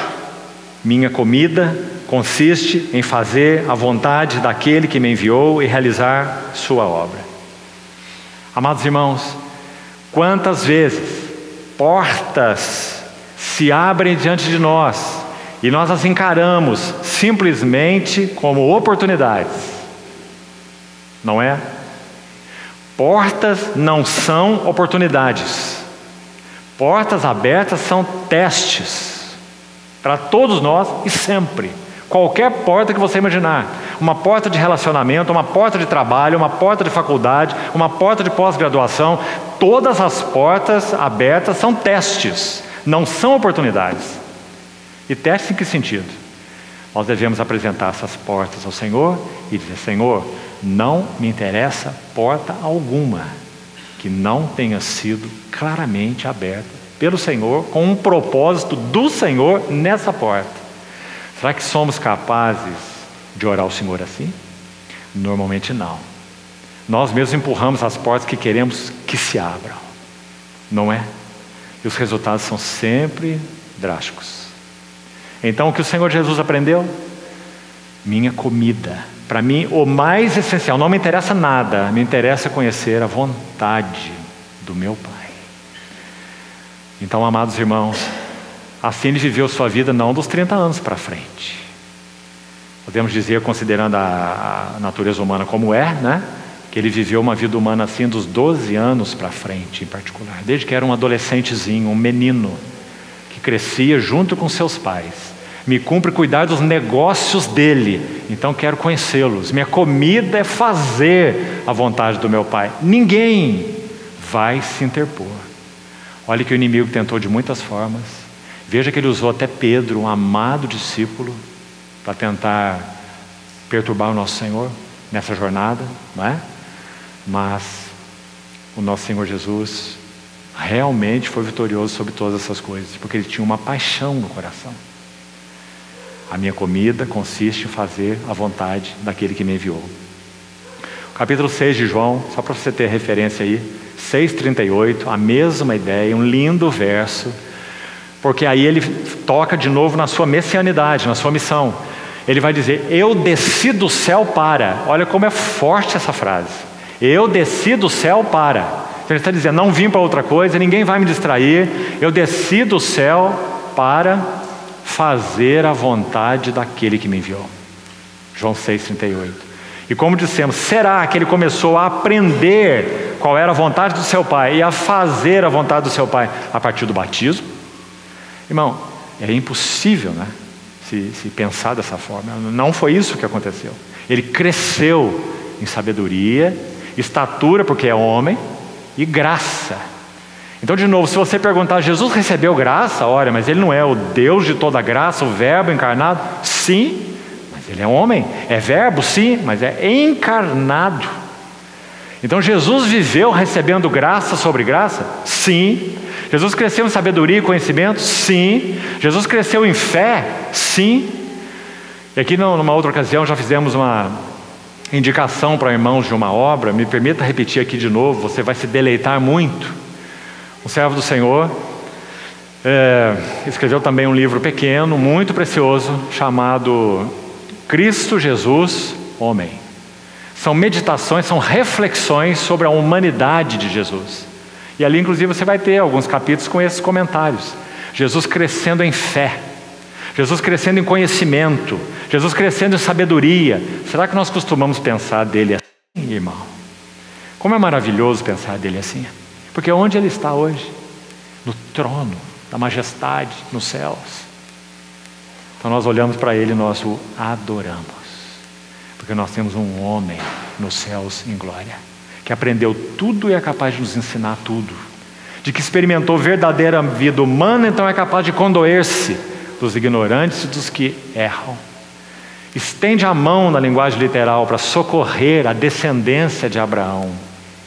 minha comida consiste em fazer a vontade daquele que me enviou e realizar sua obra. Amados irmãos, quantas vezes portas se abrem diante de nós e nós as encaramos simplesmente como oportunidades, não é? Portas não são oportunidades. Portas abertas são testes para todos nós e sempre. Qualquer porta que você imaginar, uma porta de relacionamento, uma porta de trabalho, uma porta de faculdade, uma porta de pós-graduação, todas as portas abertas são testes, não são oportunidades. E testes em que sentido? Nós devemos apresentar essas portas ao Senhor e dizer: Senhor, não me interessa porta alguma que não tenha sido claramente aberta pelo Senhor, com um propósito do Senhor nessa porta. Será que somos capazes de orar ao Senhor assim? Normalmente não. Nós mesmos empurramos as portas que queremos que se abram, não é? E os resultados são sempre drásticos. Então o que o Senhor Jesus aprendeu? Minha comida. Para mim, o mais essencial, não me interessa nada, me interessa conhecer a vontade do meu Pai. Então, amados irmãos, assim ele viveu sua vida não dos 30 anos para frente. Podemos dizer, considerando a natureza humana como é, né? Que ele viveu uma vida humana assim dos 12 anos para frente, em particular. Desde que era um adolescentezinho, um menino, que crescia junto com seus pais. Me cumpre cuidar dos negócios dele, então quero conhecê-los. Minha comida é fazer a vontade do meu Pai. Ninguém vai se interpor. Olha que o inimigo tentou de muitas formas. Veja que ele usou até Pedro, um amado discípulo, para tentar perturbar o nosso Senhor nessa jornada, não é? Mas o nosso Senhor Jesus realmente foi vitorioso sobre todas essas coisas, porque ele tinha uma paixão no coração. A minha comida consiste em fazer a vontade daquele que me enviou. O capítulo 6 de João, só para você ter referência aí, 6,38, a mesma ideia, um lindo verso, porque aí ele toca de novo na sua messianidade, na sua missão. Ele vai dizer: eu desci do céu para. Olha como é forte essa frase. Eu desci do céu para. Então ele está dizendo: não vim para outra coisa, ninguém vai me distrair. Eu desci do céu para fazer a vontade daquele que me enviou. João 6,38. E como dissemos, será que ele começou a aprender qual era a vontade do seu Pai e a fazer a vontade do seu Pai a partir do batismo? Irmão, é impossível, né? Se pensar dessa forma. Não foi isso que aconteceu. Ele cresceu em sabedoria, estatura, porque é homem, e graça. Então, de novo, se você perguntar, Jesus recebeu graça? Olha, mas ele não é o Deus de toda graça, o Verbo encarnado? Sim, mas ele é homem. É verbo? Sim, mas é encarnado. Então, Jesus viveu recebendo graça sobre graça? Sim. Jesus cresceu em sabedoria e conhecimento? Sim. Jesus cresceu em fé? Sim. E aqui, numa outra ocasião, já fizemos uma indicação para irmãos de uma obra. Me permita repetir aqui de novo, você vai se deleitar muito. Um servo do Senhor escreveu também um livro pequeno, muito precioso, chamado Cristo Jesus, Homem. São meditações, são reflexões sobre a humanidade de Jesus. E ali, inclusive, você vai ter alguns capítulos com esses comentários. Jesus crescendo em fé, Jesus crescendo em conhecimento, Jesus crescendo em sabedoria. Será que nós costumamos pensar dele assim, irmão? Como é maravilhoso pensar dele assim. Porque onde ele está hoje? No trono da majestade, nos céus. Então nós olhamos para ele e nós o adoramos. Porque nós temos um homem nos céus em glória, que aprendeu tudo e é capaz de nos ensinar tudo, de que experimentou verdadeira vida humana, então é capaz de condoer-se dos ignorantes e dos que erram. Estende a mão, na linguagem literal, para socorrer a descendência de Abraão.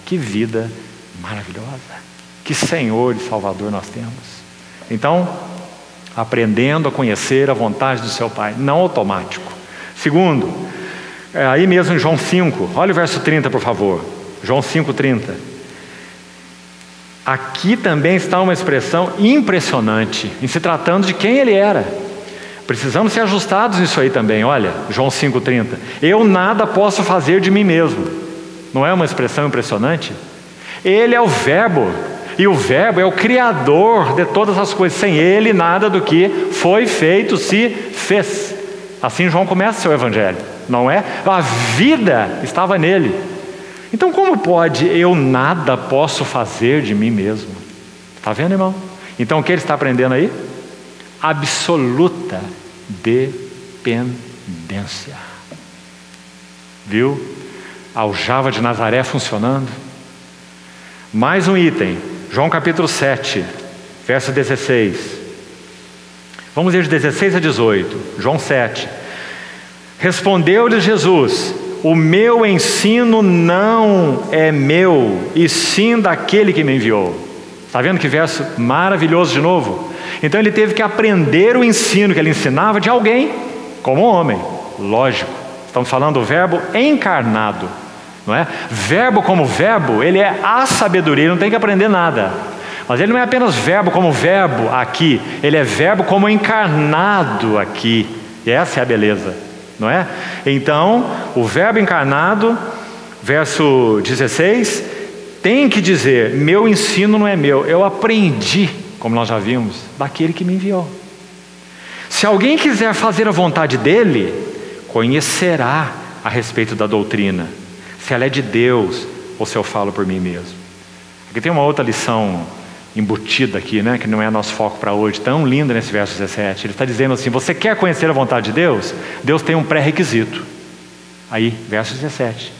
Que vida maravilhosa, que Senhor e Salvador nós temos. Então, aprendendo a conhecer a vontade do seu Pai, não automático. Segundo, aí mesmo em João 5, olha o verso 30, por favor. João 5,30. Aqui também está uma expressão impressionante, em se tratando de quem ele era. Precisamos ser ajustados nisso aí também. Olha, João 5,30. Eu nada posso fazer de mim mesmo. Não é uma expressão impressionante? Ele é o Verbo, e o Verbo é o Criador de todas as coisas. Sem ele, nada do que foi feito se fez. Assim João começa seu evangelho, não é? A vida estava nele. Então como pode eu nada posso fazer de mim mesmo? Está vendo, irmão? Então o que ele está aprendendo aí? Absoluta dependência. Viu? A aljava de Nazaré funcionando. Mais um item, João capítulo 7, verso 16. Vamos ler de 16 a 18. João 7. Respondeu-lhe Jesus: o meu ensino não é meu, e sim daquele que me enviou. Está vendo que verso maravilhoso de novo? Então ele teve que aprender o ensino que ele ensinava de alguém, como homem, lógico. Estamos falando do Verbo encarnado, não é? Verbo como verbo, ele é a sabedoria, ele não tem que aprender nada. Mas ele não é apenas verbo como verbo aqui, ele é verbo como encarnado aqui. E essa é a beleza, não é? Então, o Verbo encarnado, verso 16, tem que dizer: meu ensino não é meu, eu aprendi, como nós já vimos, daquele que me enviou. Se alguém quiser fazer a vontade dele, conhecerá a respeito da doutrina, se ela é de Deus ou se eu falo por mim mesmo. Aqui tem uma outra lição embutida aqui, né, que não é nosso foco para hoje, tão linda nesse verso 17. Ele está dizendo assim: você quer conhecer a vontade de Deus? Deus tem um pré-requisito. Aí, verso 17.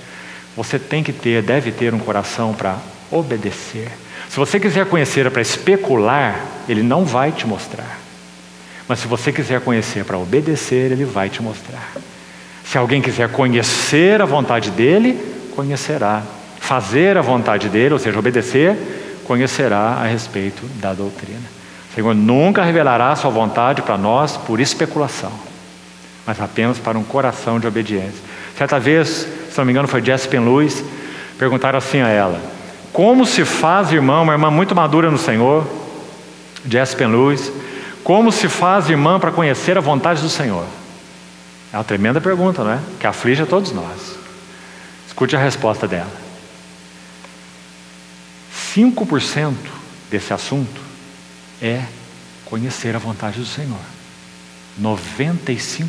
Você tem que ter, deve ter um coração para obedecer. Se você quiser conhecer para especular, Ele não vai te mostrar. Mas se você quiser conhecer para obedecer, Ele vai te mostrar. Se alguém quiser conhecer a vontade dEle, conhecerá. Fazer a vontade dEle, ou seja, obedecer, conhecerá a respeito da doutrina. O Senhor nunca revelará a sua vontade para nós por especulação, mas apenas para um coração de obediência. Certa vez, se não me engano foi Jessie Penlewis, perguntaram assim a ela: como se faz, irmã, uma irmã muito madura no Senhor, Jessie Penlewis, como se faz, irmã, para conhecer a vontade do Senhor? É uma tremenda pergunta, não é? Que aflige a todos nós. Escute a resposta dela. 5% desse assunto é conhecer a vontade do Senhor. 95%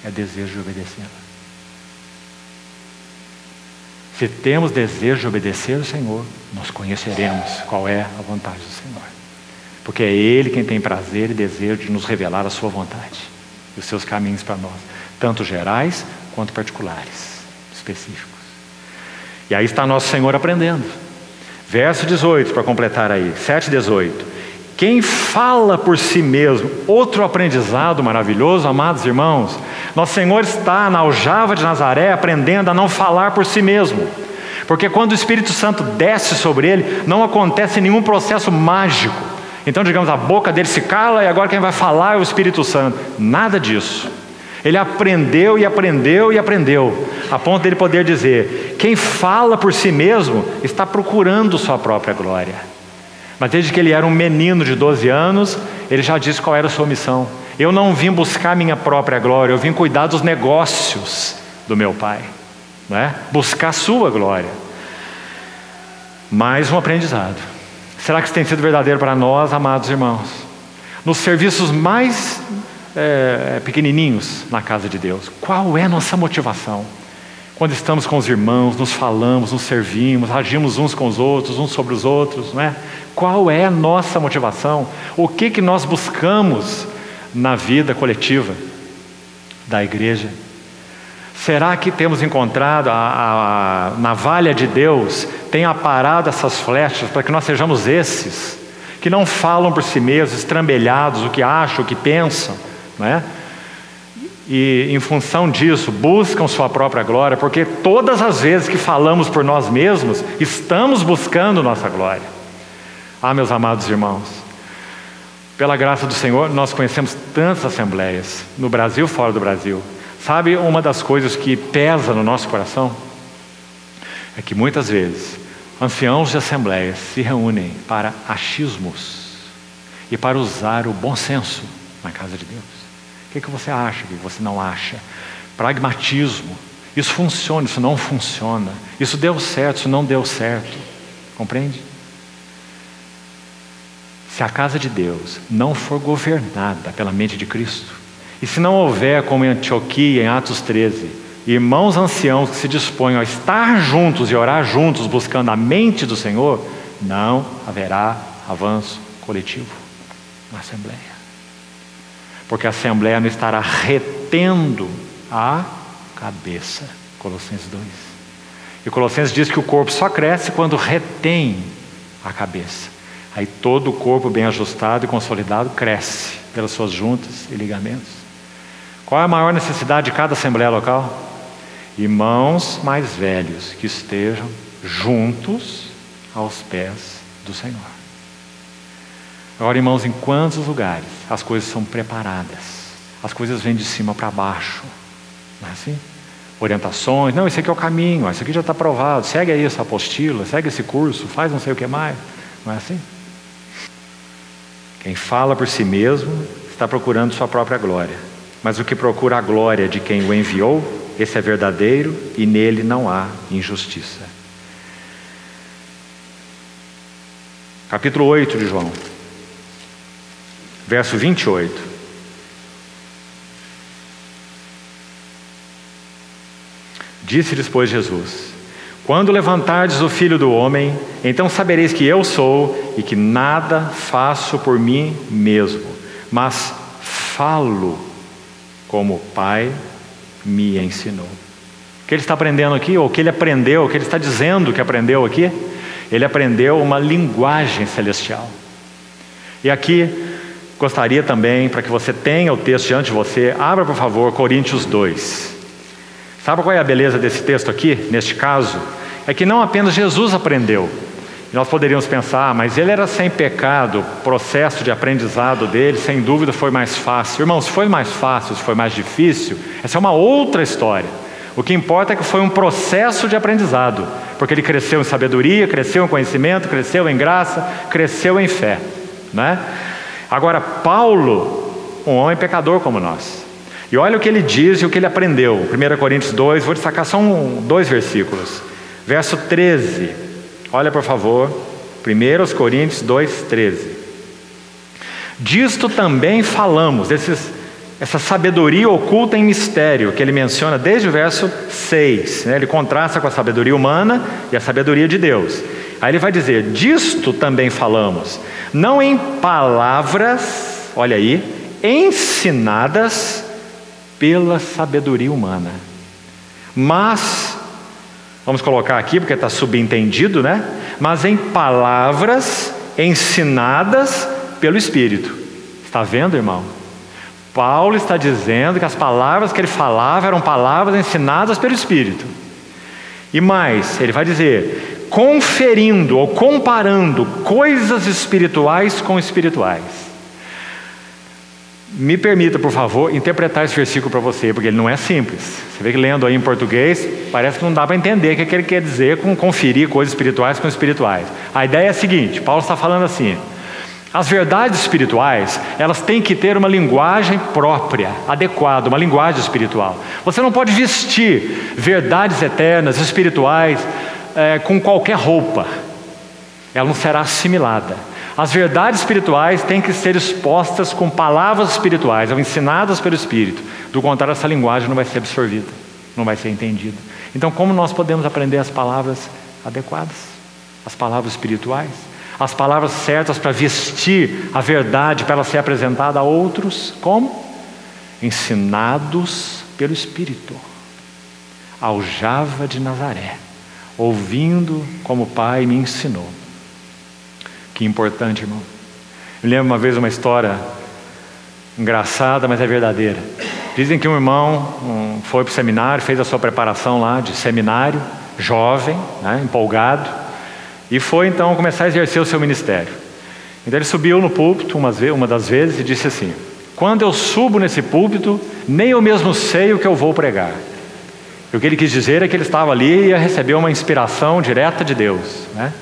é desejo de obedecê-la. Se temos desejo de obedecer ao Senhor, nós conheceremos qual é a vontade do Senhor. Porque é Ele quem tem prazer e desejo de nos revelar a sua vontade e os seus caminhos para nós, tanto gerais quanto particulares, específicos. E aí está nosso Senhor aprendendo. Verso 18, para completar aí, 7:18. Quem fala por si mesmo, outro aprendizado maravilhoso, amados irmãos. Nosso Senhor está na aljava de Nazaré aprendendo a não falar por si mesmo. Porque quando o Espírito Santo desce sobre ele, não acontece nenhum processo mágico. Então, digamos, a boca dele se cala e agora quem vai falar é o Espírito Santo. Nada disso. Ele aprendeu e aprendeu e aprendeu, a ponto dele poder dizer: quem fala por si mesmo está procurando sua própria glória. Mas desde que ele era um menino de 12 anos, ele já disse qual era a sua missão. Eu não vim buscar minha própria glória, eu vim cuidar dos negócios do meu pai, não é? Buscar a sua glória. Mais um aprendizado. Será que isso tem sido verdadeiro para nós, amados irmãos? Nos serviços mais pequenininhos na casa de Deus, qual é a nossa motivação? Quando estamos com os irmãos, nos falamos, nos servimos, agimos uns com os outros, uns sobre os outros, não é? Qual é a nossa motivação? O que nós buscamos na vida coletiva da igreja? Será que temos encontrado a navalha de Deus tem aparado essas flechas para que nós sejamos esses que não falam por si mesmos, estrambelhados, o que acham, o que pensam, não é? E em função disso buscam sua própria glória, porque todas as vezes que falamos por nós mesmos, estamos buscando nossa glória. Ah, meus amados irmãos, pela graça do Senhor, nós conhecemos tantas assembleias, no Brasil e fora do Brasil. Sabe, uma das coisas que pesa no nosso coração é que muitas vezes anciãos de assembleias se reúnem para achismos e para usar o bom senso na casa de Deus. O que você acha, o que você não acha? Pragmatismo. Isso funciona, isso não funciona. Isso deu certo, isso não deu certo. Compreende? Se a casa de Deus não for governada pela mente de Cristo, e se não houver, como em Antioquia, em Atos 13, irmãos anciãos que se dispõem a estar juntos e orar juntos, buscando a mente do Senhor, não haverá avanço coletivo na Assembleia. Porque a Assembleia não estará retendo a cabeça. Colossenses 2. E Colossenses diz que o corpo só cresce quando retém a cabeça. Aí todo o corpo bem ajustado e consolidado cresce pelas suas juntas e ligamentos. Qual é a maior necessidade de cada Assembleia local? Irmãos mais velhos que estejam juntos aos pés do Senhor. Agora, irmãos, em quantos lugares as coisas são preparadas? As coisas vêm de cima para baixo. Não é assim? Orientações, não, esse aqui é o caminho, esse aqui já está aprovado, segue aí essa apostila, segue esse curso, faz não sei o que mais. Não é assim? Quem fala por si mesmo está procurando sua própria glória. Mas o que procura a glória de quem o enviou, esse é verdadeiro e nele não há injustiça. Capítulo 8 de João. Verso 28. Disse-lhes, pois, Jesus: quando levantardes o Filho do Homem, então sabereis que eu sou e que nada faço por mim mesmo, mas falo como o Pai me ensinou. O que ele está aprendendo aqui, ou o que ele aprendeu, o que ele está dizendo que aprendeu aqui? Ele aprendeu uma linguagem celestial. E aqui gostaria também, para que você tenha o texto diante de você, abra por favor Coríntios 2. Sabe qual é a beleza desse texto aqui, neste caso? É que não apenas Jesus aprendeu. E nós poderíamos pensar, mas ele era sem pecado, o processo de aprendizado dele, sem dúvida, foi mais fácil. Irmãos, se foi mais fácil, se foi mais difícil, essa é uma outra história. O que importa é que foi um processo de aprendizado, porque ele cresceu em sabedoria, cresceu em conhecimento, cresceu em graça, cresceu em fé, né? Agora, Paulo, um homem pecador como nós, e olha o que ele diz e o que ele aprendeu. 1 Coríntios 2, vou destacar só 2 versículos. Verso 13, olha por favor, 1 Coríntios 2, 13. Disto também falamos, essa sabedoria oculta em mistério, que ele menciona desde o verso 6, né? Ele contrasta com a sabedoria humana e a sabedoria de Deus. Aí ele vai dizer: disto também falamos, não em palavras, olha aí, ensinadas pela sabedoria humana, mas, vamos colocar aqui porque está subentendido, né? Mas em palavras ensinadas pelo Espírito. Está vendo, irmão? Paulo está dizendo que as palavras que ele falava eram palavras ensinadas pelo Espírito. E mais, ele vai dizer, conferindo ou comparando coisas espirituais com espirituais. Me permita, por favor, interpretar esse versículo para você, porque ele não é simples. Você vê que lendo aí em português, parece que não dá para entender o que ele quer dizer com conferir coisas espirituais com espirituais. A ideia é a seguinte: Paulo está falando assim: as verdades espirituais, elas têm que ter uma linguagem própria, adequada, uma linguagem espiritual. Você não pode vestir verdades eternas, espirituais, com qualquer roupa. Ela não será assimilada. As verdades espirituais têm que ser expostas com palavras espirituais, ou ensinadas pelo Espírito. Do contrário, essa linguagem não vai ser absorvida, não vai ser entendida. Então, como nós podemos aprender as palavras adequadas? As palavras espirituais? As palavras certas para vestir a verdade, para ela ser apresentada a outros? Como? Ensinados pelo Espírito. Aljava de Nazaré, ouvindo como o Pai me ensinou. Que importante, irmão. Me lembro uma vez uma história engraçada, mas é verdadeira. Dizem que um irmão foi para o seminário, fez a sua preparação lá de seminário, jovem, né, empolgado, e foi então começar a exercer o seu ministério. Então ele subiu no púlpito uma das vezes e disse assim: quando eu subo nesse púlpito, nem eu mesmo sei o que eu vou pregar. E o que ele quis dizer é que ele estava ali e ia receber uma inspiração direta de Deus, né?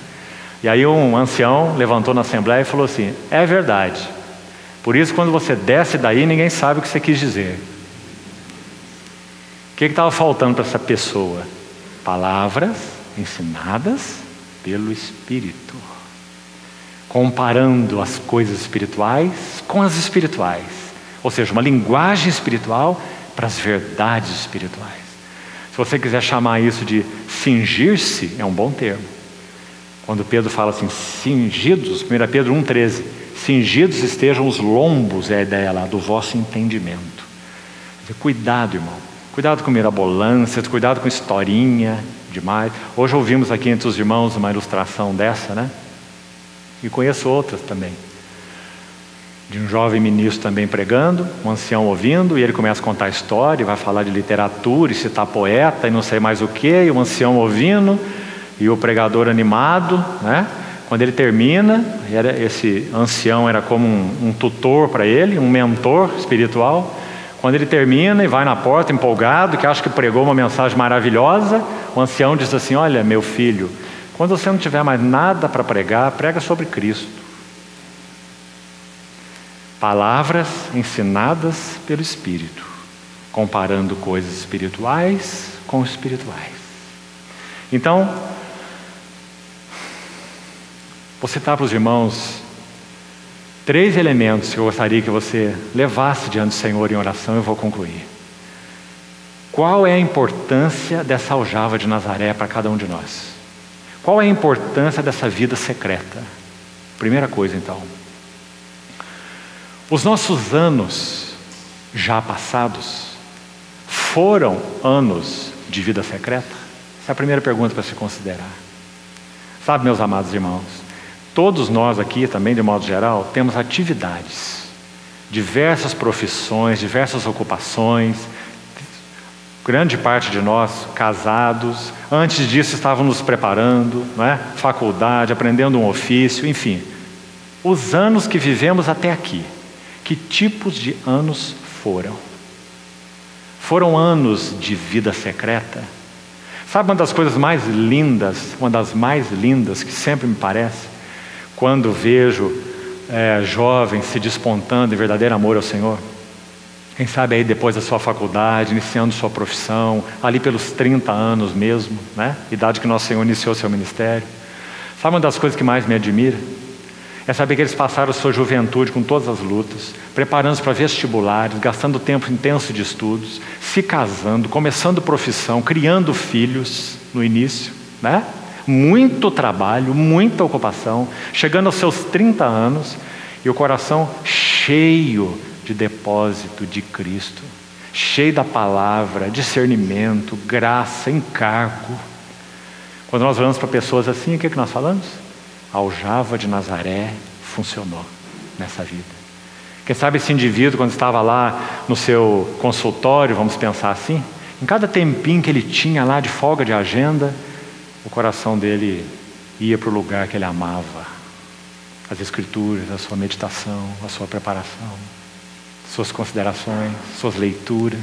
E aí um ancião levantou na assembleia e falou assim: é verdade, por isso quando você desce daí ninguém sabe o que você quis dizer. O que estava faltando para essa pessoa? Palavras ensinadas pelo Espírito, comparando as coisas espirituais com as espirituais, ou seja, uma linguagem espiritual para as verdades espirituais. Se você quiser chamar isso de cingir-se, é um bom termo. Quando Pedro fala assim, cingidos, 1 Pedro 1,13, cingidos estejam os lombos, é a ideia lá, do vosso entendimento. Cuidado, irmão, cuidado com mirabolâncias, cuidado com historinha demais. Hoje ouvimos aqui entre os irmãos uma ilustração dessa, né? E conheço outras também. De um jovem ministro também pregando, um ancião ouvindo, e ele começa a contar a história, e vai falar de literatura, e citar poeta, e não sei mais o que, e o ancião ouvindo, e o pregador animado, né? Quando ele termina, esse ancião era como um tutor para ele, um mentor espiritual. Quando ele termina e vai na porta empolgado, que acha que pregou uma mensagem maravilhosa, o ancião diz assim: olha, meu filho, quando você não tiver mais nada para pregar, prega sobre Cristo. Palavras ensinadas pelo Espírito, comparando coisas espirituais com espirituais. Então, vou citar para os irmãos 3 elementos que eu gostaria que você levasse diante do Senhor em oração, e eu vou concluir. Qual é a importância dessa aljava de Nazaré para cada um de nós? Qual é a importância dessa vida secreta? Primeira coisa, então. Os nossos anos já passados foram anos de vida secreta? Essa é a primeira pergunta para se considerar. Sabe, meus amados irmãos, todos nós aqui também, de modo geral, temos atividades, diversas profissões, diversas ocupações, grande parte de nós casados, antes disso estavam nos preparando, não é? Faculdade, aprendendo um ofício, enfim. Os anos que vivemos até aqui, que tipos de anos foram? Foram anos de vida secreta? Sabe uma das coisas mais lindas, uma das mais lindas que sempre me parece? Quando vejo jovens se despontando em verdadeiro amor ao Senhor, quem sabe aí depois da sua faculdade, iniciando sua profissão, ali pelos 30 anos mesmo, né? Idade que nosso Senhor iniciou seu ministério. Sabe uma das coisas que mais me admira? É saber que eles passaram sua juventude com todas as lutas, preparando-se para vestibulares, gastando tempo intenso de estudos, se casando, começando profissão, criando filhos no início, né? Muito trabalho, muita ocupação, chegando aos seus 30 anos e o coração cheio de depósito de Cristo, cheio da palavra, discernimento, graça, encargo. Quando nós olhamos para pessoas assim, o que nós falamos? A aljava de Nazaré funcionou nessa vida. Quem sabe esse indivíduo, quando estava lá no seu consultório, vamos pensar assim, em cada tempinho que ele tinha lá de folga de agenda, o coração dele ia para o lugar que ele amava. As escrituras, a sua meditação, a sua preparação, suas considerações, suas leituras,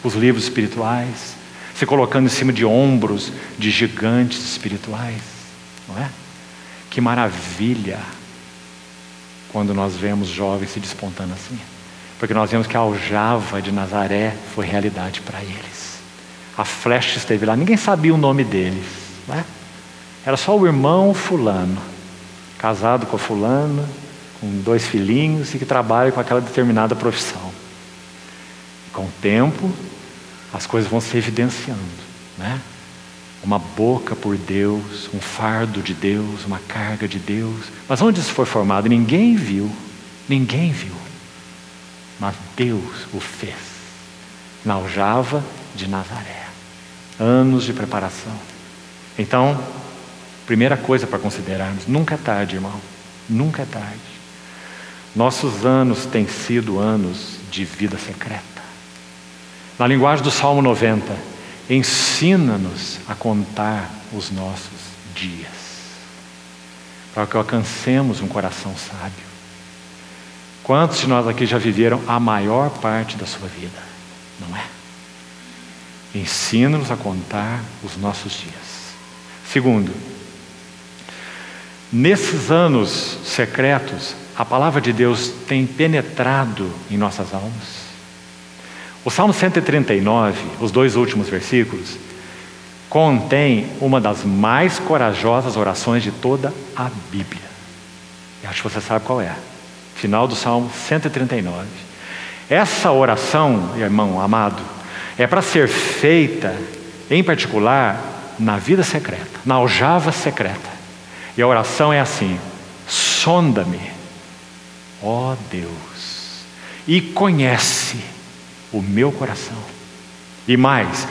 os livros espirituais, se colocando em cima de ombros de gigantes espirituais, não é? Que maravilha quando nós vemos jovens se despontando assim, porque nós vemos que a aljava de Nazaré foi realidade para eles. A flecha esteve lá, ninguém sabia o nome deles, não é? Era só o irmão fulano, casado com a fulana, com 2 filhinhos e que trabalha com aquela determinada profissão. E com o tempo, as coisas vão se evidenciando, né? Uma boca por Deus, um fardo de Deus, uma carga de Deus. Mas onde isso foi formado? Ninguém viu. Ninguém viu. Mas Deus o fez. Na aljava de Nazaré. Anos de preparação. Então, primeira coisa para considerarmos, nunca é tarde, irmão. Nunca é tarde. Nossos anos têm sido anos de vida secreta. Na linguagem do Salmo 90, ensina-nos a contar os nossos dias, para que alcancemos um coração sábio. Quantos de nós aqui já viveram a maior parte da sua vida? Não é? Ensina-nos a contar os nossos dias. Segundo, nesses anos secretos, a palavra de Deus tem penetrado em nossas almas. O Salmo 139, os 2 últimos versículos, contém uma das mais corajosas orações de toda a Bíblia. Eu acho que você sabe qual é. Final do Salmo 139. Essa oração, irmão amado, é para ser feita, em particular, na vida secreta, na aljava secreta. E a oração é assim: sonda-me, ó Deus, e conhece o meu coração. E mais,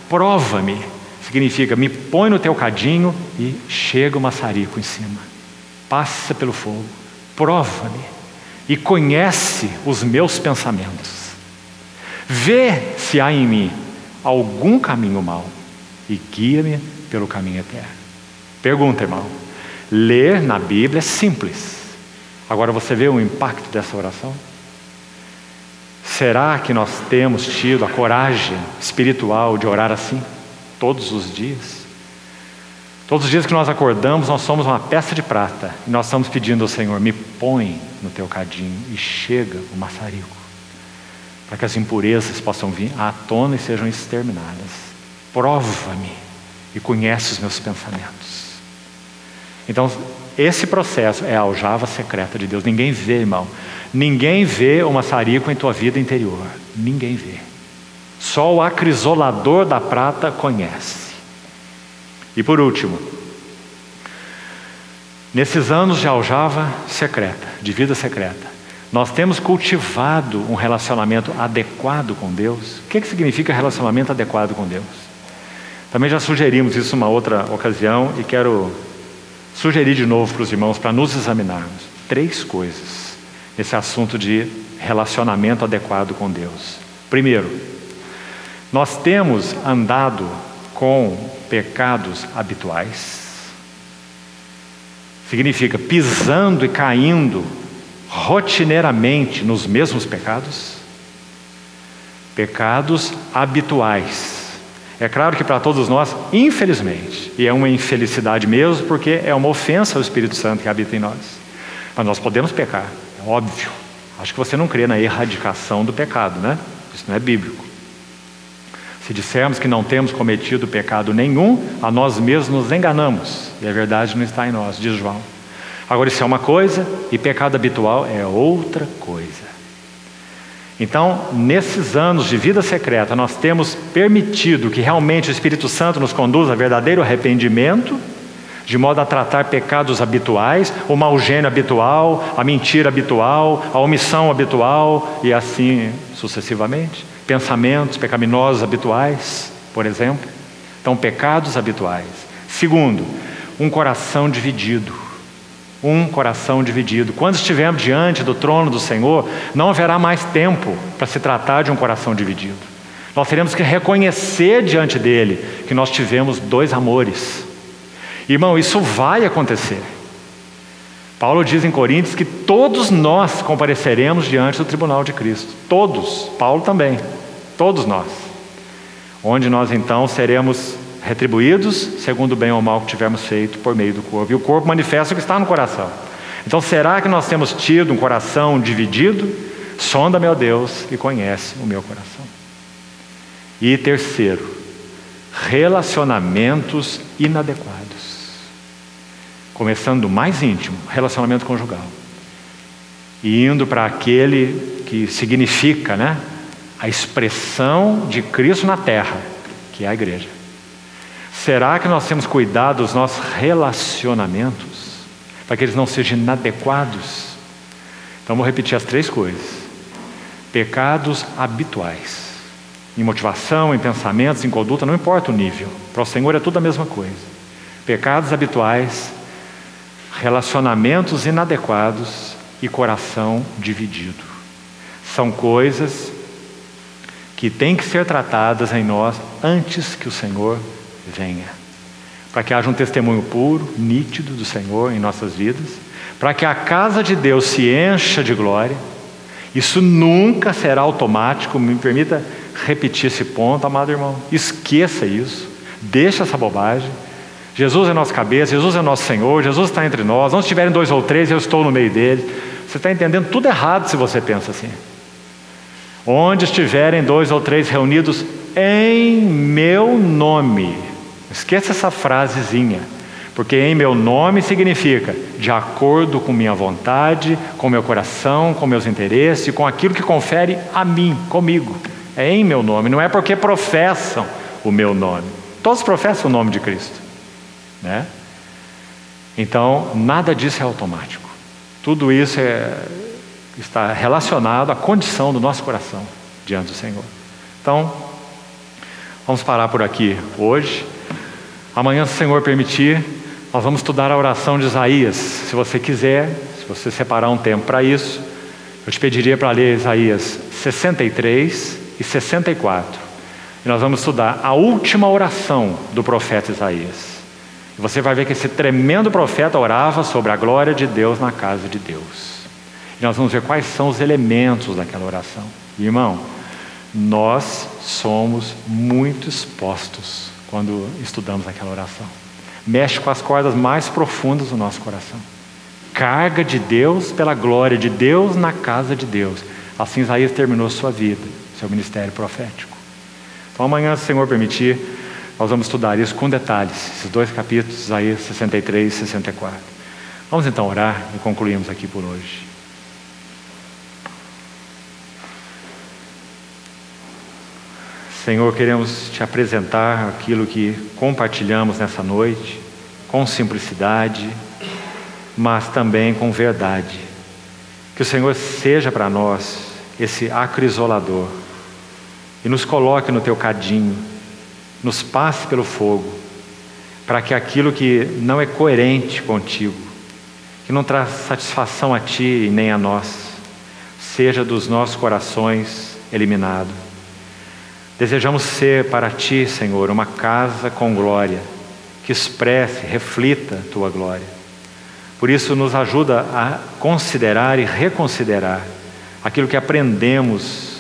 prova-me, significa me põe no teu cadinho e chega o maçarico em cima. Passa pelo fogo, prova-me e conhece os meus pensamentos. Vê se há em mim algum caminho mau e guia-me pelo caminho eterno. Pergunta, irmão. Ler na Bíblia é simples. Agora você vê o impacto dessa oração? Será que nós temos tido a coragem espiritual de orar assim? Todos os dias? Todos os dias que nós acordamos, nós somos uma peça de prata. E nós estamos pedindo ao Senhor: me põe no teu cadinho e chega o maçarico, para que as impurezas possam vir à tona e sejam exterminadas. Prova-me e conhece os meus pensamentos. Então, esse processo é a aljava secreta de Deus. Ninguém vê, irmão. Ninguém vê o maçarico em tua vida interior. Ninguém vê. Só o acrisolador da prata conhece. E por último, nesses anos de aljava secreta, de vida secreta, nós temos cultivado um relacionamento adequado com Deus. O que significa relacionamento adequado com Deus? Também já sugerimos isso numa outra ocasião e quero sugerir de novo para os irmãos, para nos examinarmos. 3 coisas nesse assunto de relacionamento adequado com Deus. Primeiro, nós temos andado com pecados habituais. Significa pisando e caindo rotineiramente nos mesmos pecados. Pecados habituais. É claro que para todos nós, infelizmente, e é uma infelicidade mesmo, porque é uma ofensa ao Espírito Santo que habita em nós. Mas nós podemos pecar, é óbvio. Acho que você não crê na erradicação do pecado, né? Isso não é bíblico. Se dissermos que não temos cometido pecado nenhum, a nós mesmos nos enganamos, e a verdade não está em nós, diz João. Agora, isso é uma coisa e pecado habitual é outra coisa. Então, nesses anos de vida secreta, nós temos permitido que realmente o Espírito Santo nos conduza a verdadeiro arrependimento, de modo a tratar pecados habituais, o mau gênio habitual, a mentira habitual, a omissão habitual e assim sucessivamente. Pensamentos pecaminosos habituais, por exemplo. Então, pecados habituais. Segundo, um coração dividido. Um coração dividido. Quando estivermos diante do trono do Senhor, não haverá mais tempo para se tratar de um coração dividido. Nós teremos que reconhecer diante dele que nós tivemos dois amores. Irmão, isso vai acontecer. Paulo diz em Coríntios que todos nós compareceremos diante do tribunal de Cristo. Todos. Paulo também. Todos nós. Onde nós então seremos retribuídos segundo o bem ou mal que tivermos feito por meio do corpo. E o corpo manifesta o que está no coração. Então, será que nós temos tido um coração dividido? Sonda-me, ó Deus, e conhece o meu coração. E terceiro, relacionamentos inadequados. Começando do mais íntimo, relacionamento conjugal. E indo para aquele que significa, a expressão de Cristo na terra, que é a igreja. Será que nós temos cuidado dos nossos relacionamentos, para que eles não sejam inadequados? Então, vou repetir as três coisas. Pecados habituais. Em motivação, em pensamentos, em conduta, não importa o nível. Para o Senhor é tudo a mesma coisa. Pecados habituais, relacionamentos inadequados e coração dividido. São coisas que têm que ser tratadas em nós antes que o Senhor venha, para que haja um testemunho puro, nítido do Senhor em nossas vidas, para que a casa de Deus se encha de glória. Isso nunca será automático. Me permita repetir esse ponto, amado irmão. Esqueça isso, deixa essa bobagem. Jesus é nossa cabeça, Jesus é nosso Senhor, Jesus está entre nós. Onde estiverem dois ou três, eu estou no meio deles. Você está entendendo tudo errado se você pensa assim. Onde estiverem dois ou três reunidos em meu nome. Esqueça essa frasezinha, porque em meu nome significa de acordo com minha vontade, com meu coração, com meus interesses, com aquilo que confere a mim, comigo. É em meu nome, não é porque professam o meu nome. Todos professam o nome de Cristo, Então, nada disso é automático. Tudo isso está relacionado à condição do nosso coração diante do Senhor. Então, vamos parar por aqui hoje. Amanhã, se o Senhor permitir, nós vamos estudar a oração de Isaías. Se você quiser, se você separar um tempo para isso, eu te pediria para ler Isaías 63 e 64. E nós vamos estudar a última oração do profeta Isaías. E você vai ver que esse tremendo profeta orava sobre a glória de Deus na casa de Deus. E nós vamos ver quais são os elementos daquela oração. E, irmão, nós somos muito expostos quando estudamos aquela oração. Mexe com as cordas mais profundas do nosso coração. Carga de Deus pela glória de Deus na casa de Deus. Assim Isaías terminou sua vida, seu ministério profético. Então amanhã, se o Senhor permitir, nós vamos estudar isso com detalhes, esses dois capítulos, Isaías 63 e 64. Vamos então orar e concluímos aqui por hoje. Senhor, queremos te apresentar aquilo que compartilhamos nessa noite, com simplicidade, mas também com verdade. Que o Senhor seja para nós esse acrisolador e nos coloque no teu cadinho, nos passe pelo fogo, para que aquilo que não é coerente contigo, que não traz satisfação a ti e nem a nós, seja dos nossos corações eliminado. Desejamos ser para ti, Senhor, uma casa com glória, que expresse, reflita a tua glória. Por isso, nos ajuda a considerar e reconsiderar aquilo que aprendemos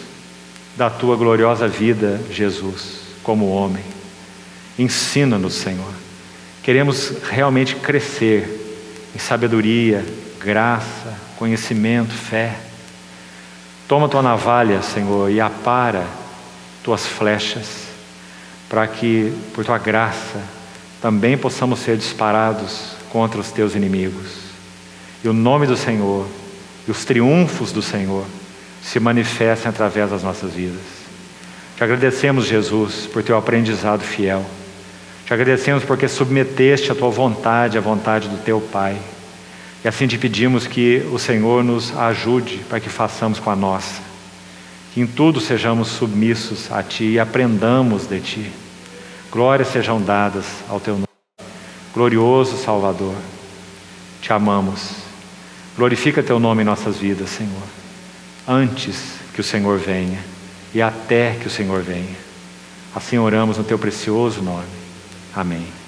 da tua gloriosa vida, Jesus, como homem. Ensina-nos, Senhor. Queremos realmente crescer em sabedoria, graça, conhecimento, fé. Toma tua navalha, Senhor, e apara tuas flechas, para que, por tua graça, também possamos ser disparados contra os teus inimigos. e o nome do Senhor e os triunfos do Senhor se manifestem através das nossas vidas. Te agradecemos, Jesus, por teu aprendizado fiel. Te agradecemos porque submeteste a tua vontade à vontade do teu Pai. E assim te pedimos que o Senhor nos ajude para que façamos com a nossa. Que em tudo sejamos submissos a Ti e aprendamos de Ti. Glórias sejam dadas ao Teu nome. Glorioso Salvador, Te amamos. Glorifica Teu nome em nossas vidas, Senhor. Antes que o Senhor venha e até que o Senhor venha. Assim oramos no Teu precioso nome. Amém.